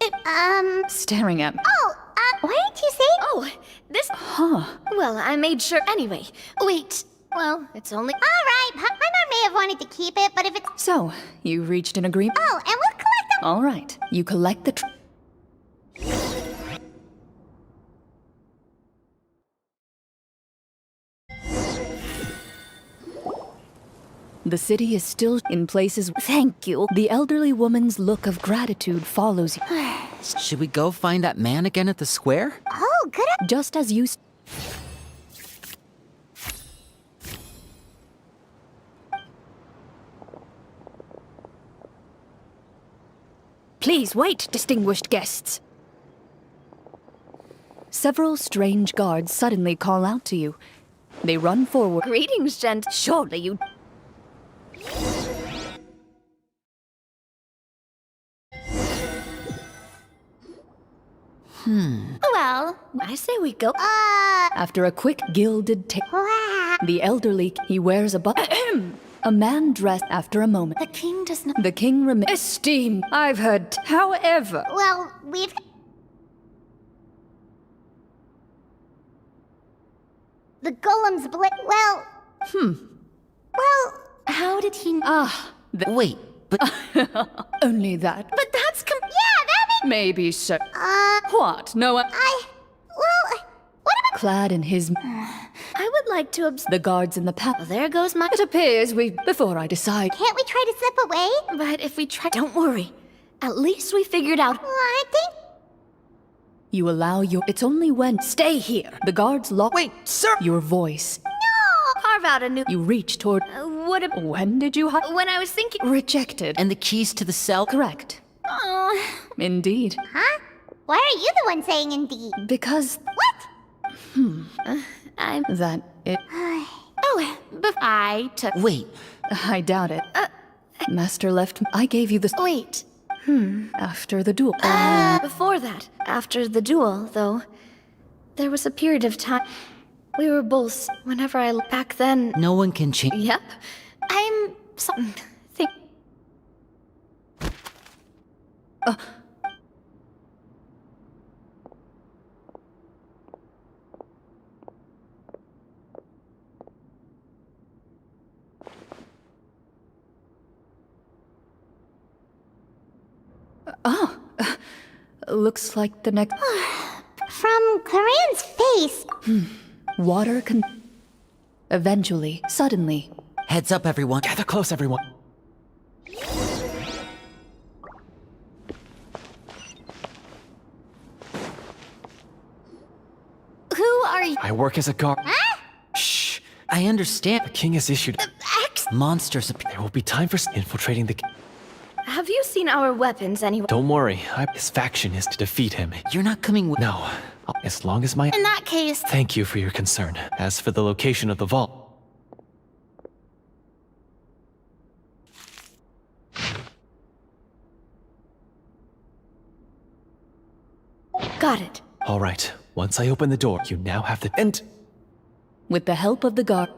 Yeah. Staring at me. What did you say? Oh, this... Huh. Well, I made sure... Anyway, wait. Well, it's only... Alright, Paimon may have wanted to keep it, but if it's... So, you reached an agreement? Oh, and we'll collect them... All right. You collect the... The city is still in places. Thank you. The elderly woman's look of gratitude follows you. Should we go find that man again at the square? Oh, good. Just as you. Please wait, distinguished guests. Several strange guards suddenly call out to you. They run forward. Greetings, gent. Surely you. Well, I say we go. After a quick gilded the elderly, he wears a man dressed after a moment. the king does not. The king remains. Esteem, I've heard. However, Well, we've... The golem's well... Well... How did he... Wait, but Only that. but that's Yeah, that makes... Maybe so. What? No one. Well... What about... Clad in his. I would like to The guards in the path. There goes my. It appears before I decide. Can't we try to slip away? But if we try, don't worry. At least we figured out. Well, I think... You allow your. It's only when. Stay here. The guards lock. wait, sir! Your voice. Carve out a new. You reach toward. What a. When did you When I was thinking. Rejected. And the keys to the cell? Correct. Oh, Indeed. Huh? Why are you the one saying indeed? Because What? I'm. that it. Oh, but I took. Wait, I doubt it. Master left. I gave you the. Wait. After the duel. Before that, after the duel, though, there was a period of time. We were both. Whenever I look back then. no one can change. Yep. I'm. Think. Looks like the next. From Claren's face. Water can. Eventually, suddenly. Heads up, everyone. Gather close, everyone. Who are you? I work as a guard. Shh. I understand. The king has issued. Monsters appear. There will be time for infiltrating the. Have you seen our weapons anywhere? Don't worry. His faction is to defeat him. You're not coming with. No. As long as my. In that case. Thank you for your concern. As for the location of the vault. Got it. All right. Once I open the door, you now have to. And. With the help of the guard.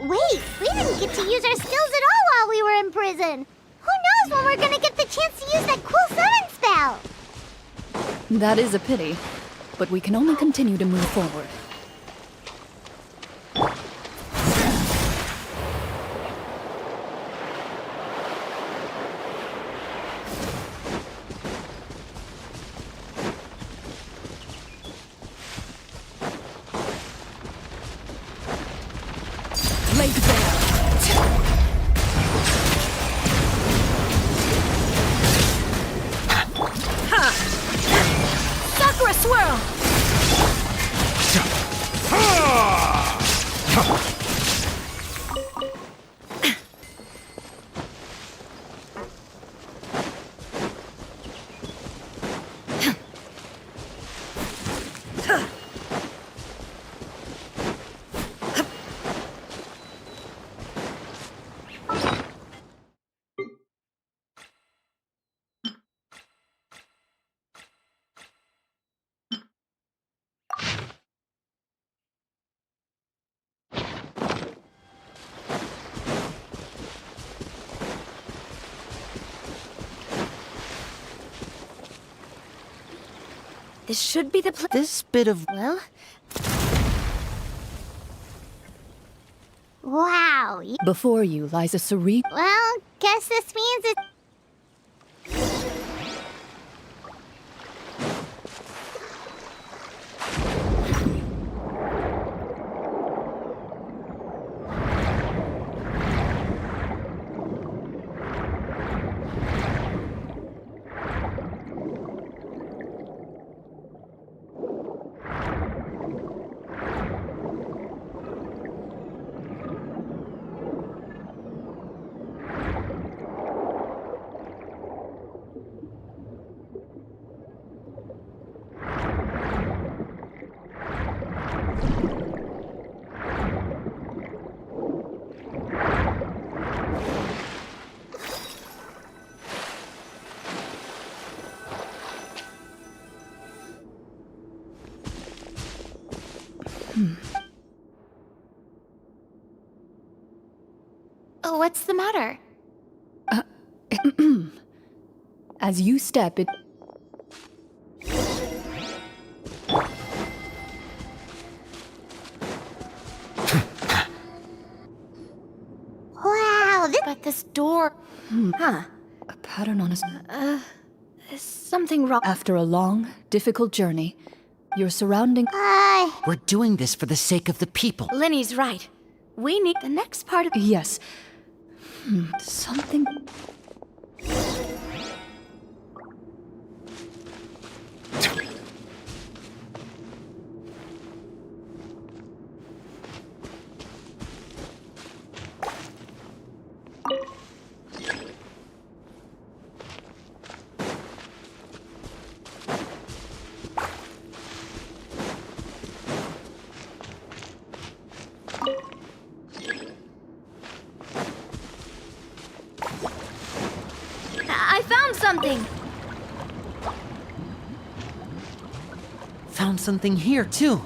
Wait, we didn't get to use our skills at all while we were in prison. Who knows when we're gonna get the chance to use that cool summon spell? That is a pity, but we can only continue to move forward. Laid bare. Sakura swirl! This should be the This bit of. Well, Wow. Before you lies a serene. Well, guess this means it... What's the matter? As you step it. Wow, But this door... Huh. A pattern on his. Is something wrong? After a long, difficult journey, your surrounding. We're doing this for the sake of the people. Linny's right. We need the next part of... Yes. Something. I found something! Found something here, too.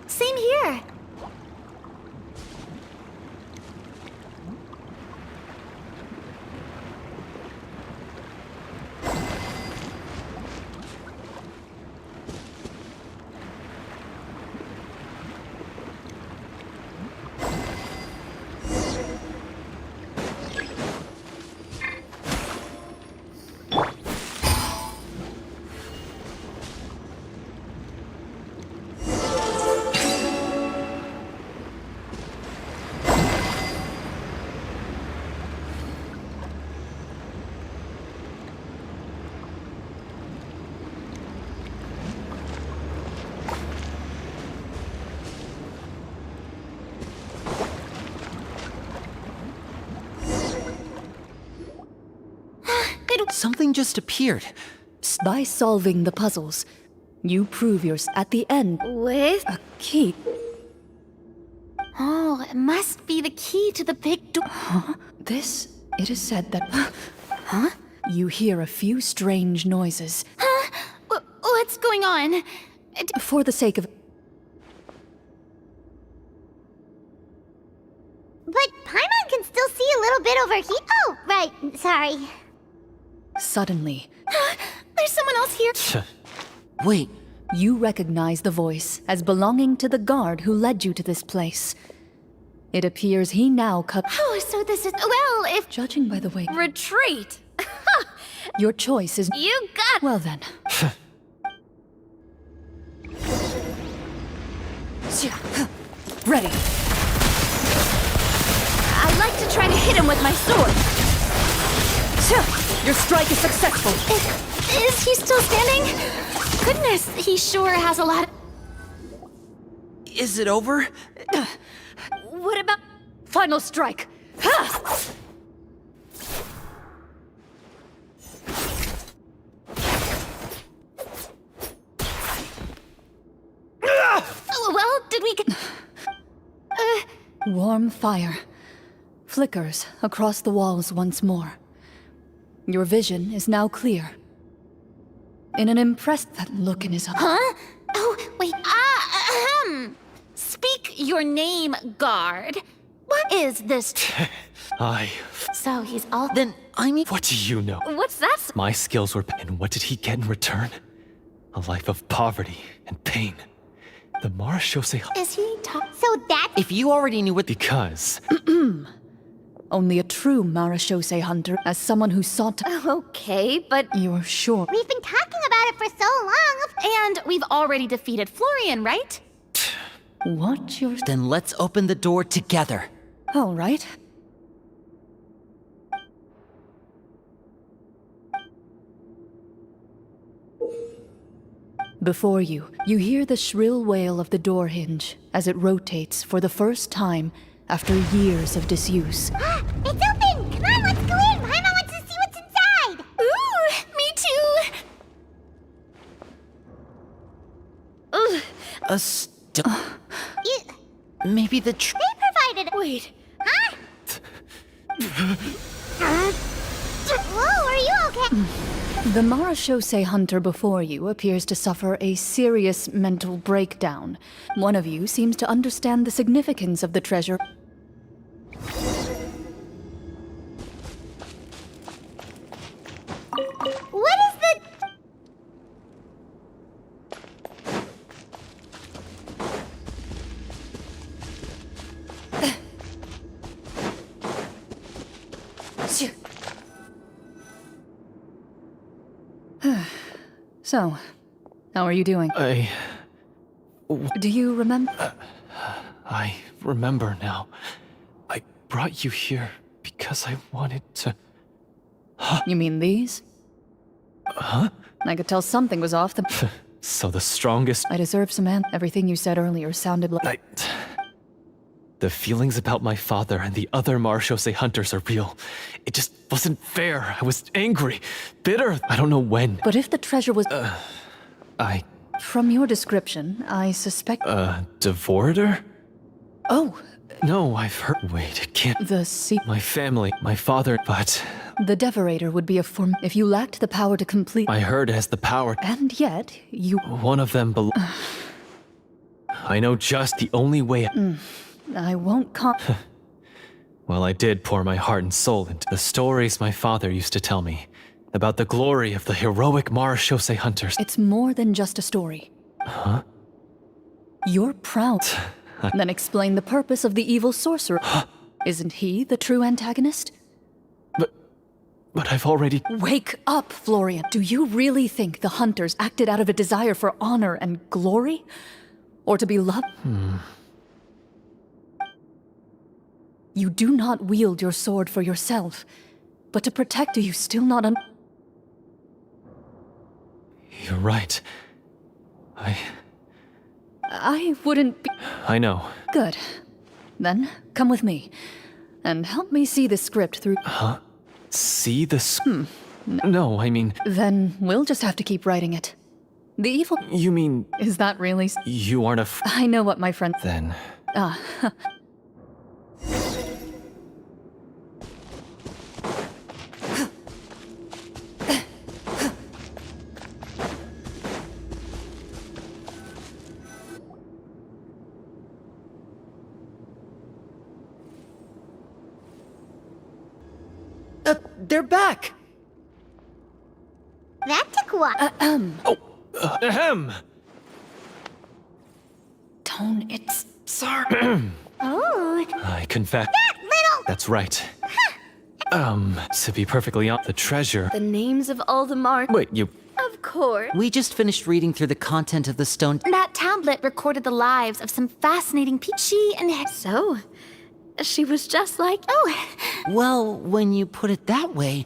Same here. Something just appeared. By solving the puzzles, you prove yours at the end. With? A key. Oh, it must be the key to the big door. Huh? This, it is said that. Huh? You hear a few strange noises. Huh? What's going on? For the sake of. But Paimon can still see a little bit over here. Oh, right. Sorry. Suddenly. There's someone else here. Wait. You recognize the voice as belonging to the guard who led you to this place. It appears he now cut. Oh, so this is. Well, if. Judging by the way. Retreat! Your choice is. You got. Well then. Ready. I'd like to try to hit him with my sword. Your strike is successful. Is he still standing? Goodness, he sure has a lot. Is it over? What about final strike? Well, did we get... Warm fire flickers across the walls once more. Your vision is now clear. In an impressed that look in his eyes. Huh? Oh, wait. Speak your name, guard. What is this? So he's all... Then, what do you know? What's that? My skills were... And what did he get in return? A life of poverty and pain. The Marashose... Is he So that... If you already knew it... Because... Only a true Marashose hunter, as someone who sought to... Okay, but... You're sure? We've been talking about it for so long. And we've already defeated Florian, right? What you're... Then let's open the door together. All right. Before you, you hear the shrill wail of the door hinge as it rotates for the first time after years of disuse. It's open! Come on, let's go in! Paimon wants to see what's inside! Ooh, me too! Ugh. Maybe the They provided... Wait. Huh? Whoa, are you okay? The Marachose hunter before you appears to suffer a serious mental breakdown. One of you seems to understand the significance of the treasure. What is the... So, how are you doing? Do you remember? I remember now. I brought you here because I wanted to... You mean these? Huh? I could tell something was off the... So the strongest... I deserve some everything you said earlier sounded like... The feelings about my father and the other Marachose hunters are real. It just wasn't fair. I was angry, bitter. I don't know when. But if the treasure was... I... From your description, I suspect... Devorator? Oh! No, I've heard... Wait, it can't... My family, my father, but... The Devorator would be a form... If you lacked the power to complete... I heard it has the power... And yet, you... One of them I know just the only way... I won't Well, I did pour my heart and soul into the stories my father used to tell me about the glory of the heroic Marachose hunters. It's more than just a story. Huh? You're proud. Then explain the purpose of the evil sorcerer. Isn't he the true antagonist? But I've already... Wake up, Florian. Do you really think the hunters acted out of a desire for honor and glory? Or to be loved? You do not wield your sword for yourself, but to protect you still not You're right. I wouldn't be... I know. Good. Then, come with me, and help me see the script through... Huh? See the No, I mean... Then we'll just have to keep writing it. The evil... You mean... Is that really... You aren't a... I know what my friend... Then... They're back! That took a while. Ahem! Tone, it's... Sorry. Oh. I confess... That little... That's right. To be perfectly honest, the treasure... The names of all the marks. Wait, you... Of course. We just finished reading through the content of the stone. That tablet recorded the lives of some fascinating people. She and her... So, she was just like... Oh, Well, when you put it that way,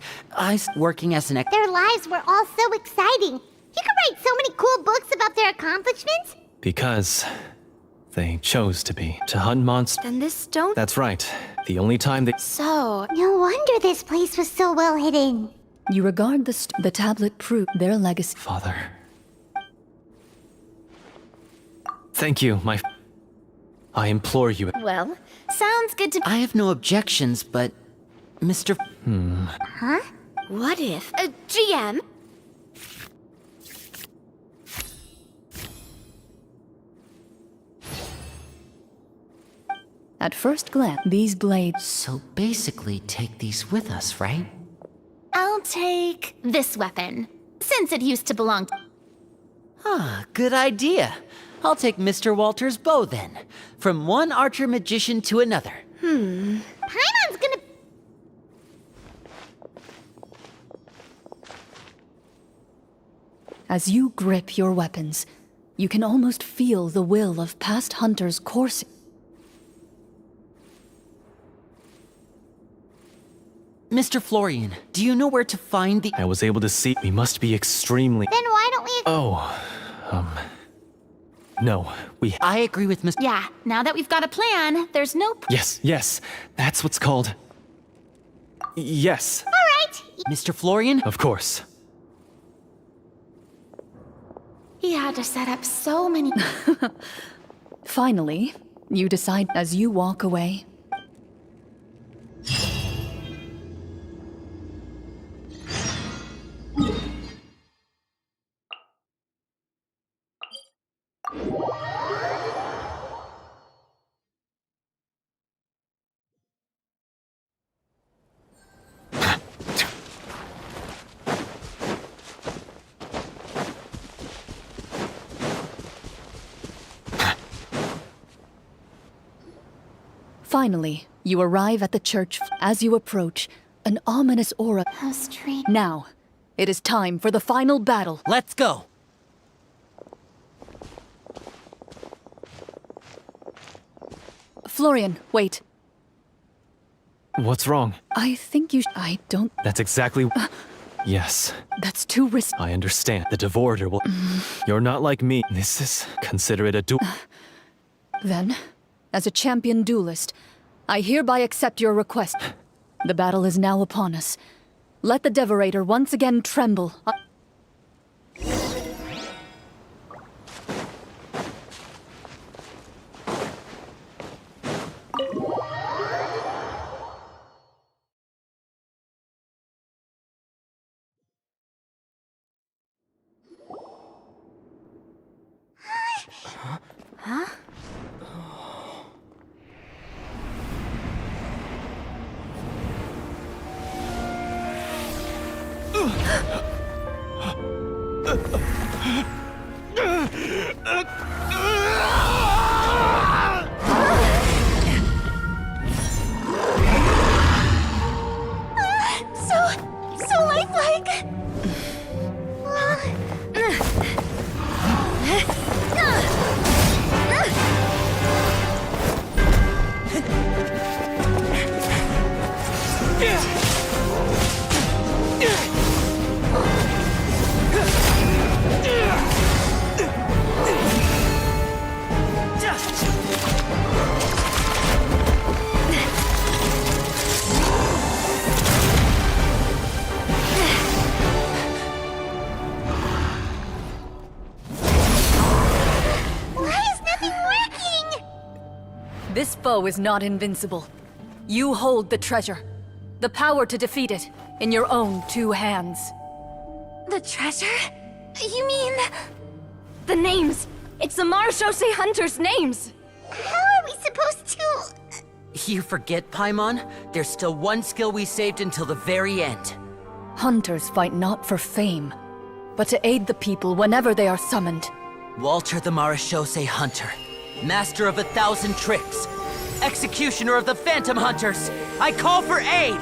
working as an Their lives were all so exciting. You could write so many cool books about their accomplishments. Because... They chose to be. To hunt monsters. Then this stone... That's right. The only time they... So... No wonder this place was so well hidden. You regard the tablet prove their legacy. Father... Thank you, I implore you... well, sounds good to... I have no objections, but... Mr. Huh? What if... GM? At first glance, these blades... So basically, take these with us, right? I'll take this weapon, since it used to belong to... Ah, good idea. I'll take Mr. Walter's bow then. From one archer magician to another. Paimon's gonna... As you grip your weapons, you can almost feel the will of past hunters coursing. Mr. Florian, do you know where to find the... I was able to see... We must be extremely... Then why don't we... No, we... I agree with Mr. Yeah, now that we've got a plan, there's no... Yes, that's what's called... Yes. All right. Mr. Florian? Of course. He had to set up so many... Finally, you decide as you walk away. Finally, you arrive at the church. As you approach, an ominous aura. How strange. Now, it is time for the final battle. Let's go! Florian, wait. What's wrong? I think you I don't... That's exactly... Yes. That's too risky. I understand. The Devorator will... You're not like me. This is... Consider it a duel. Then, as a champion duelist, I hereby accept your request. The battle is now upon us. Let the Devorator once again tremble. Huh? So lifelike. This foe is not invincible. You hold the treasure. The power to defeat it in your own 2 hands. The treasure? You mean... The names! It's the Marshose Hunters' names! How are we supposed to... You forget, Paimon? There's still one skill we saved until the very end. Hunters fight not for fame, but to aid the people whenever they are summoned. Walter the Marashose Hunter, master of 1,000 tricks, executioner of the Phantom Hunters, I call for aid!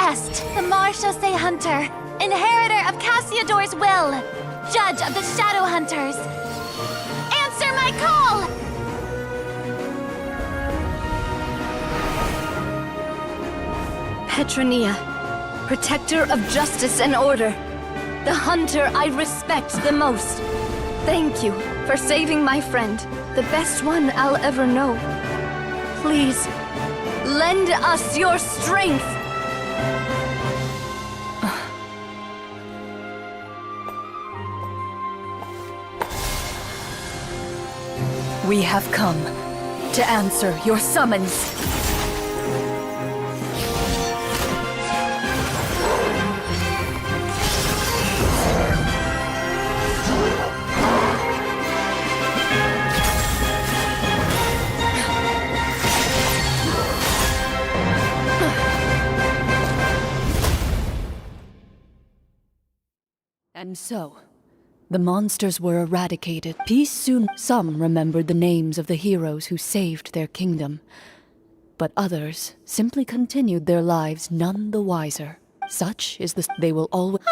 Est, the Marshose Hunter, inheritor of Cassiodor's will, judge of the Shadow Hunters. Answer my call! Petronia, protector of justice and order. The hunter I respect the most. Thank you for saving my friend, the best one I'll ever know. Please, lend us your strength! We have come to answer your summons. And so, the monsters were eradicated. Peace soon. Some remembered the names of the heroes who saved their kingdom, but others simply continued their lives none the wiser. Such is the... They will always...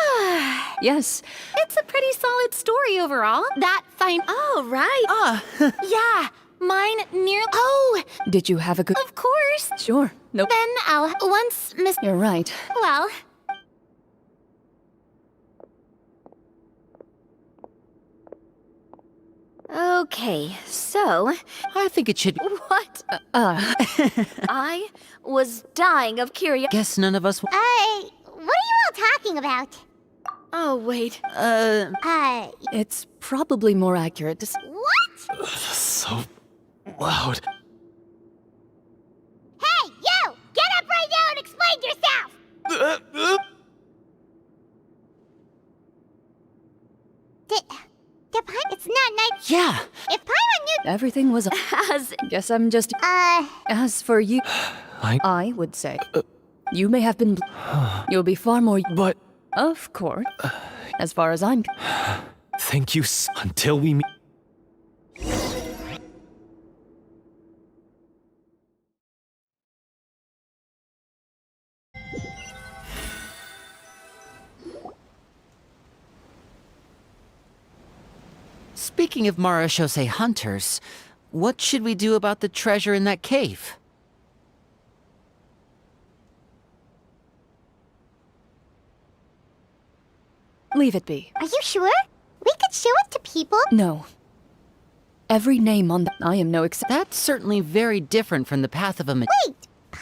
Yes. It's a pretty solid story overall. That fine... Oh, right. Yeah, mine near... Oh, Did you have a good... of course. Sure. Nope. Then I'll... Once Miss... You're right. Well... Okay, so... I think it should... What? I was dying of curiosity. Guess none of us... What are you all talking about? Oh, wait. It's probably more accurate to... What? So loud. Hey, you! Get up right now and explain yourself! It's not nice. Yeah. If Paimon knew... Everything was... As... Guess I'm just... As for you... I would say... You may have been... You'll be far more... But... Of course. As far as I'm... Thank you until we meet... Speaking of Marashose hunters, what should we do about the treasure in that cave? Leave it be. Are you sure? We could show it to people. No. Every name on the... I am no exception. That's certainly very different from the path of a Wait!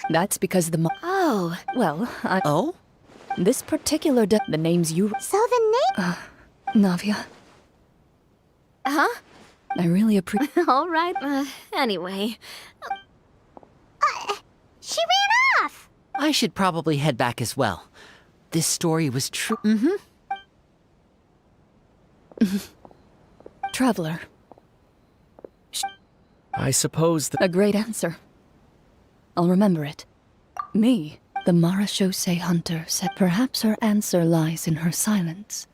That's because the... Oh. Well, Oh? This particular the names you... So the name... Navia. Huh? I really appreciate... All right. Anyway. She ran off! I should probably head back as well. This story was true. Traveler. I suppose A great answer. I'll remember it. Me, the Marashose hunter, said perhaps her answer lies in her silence.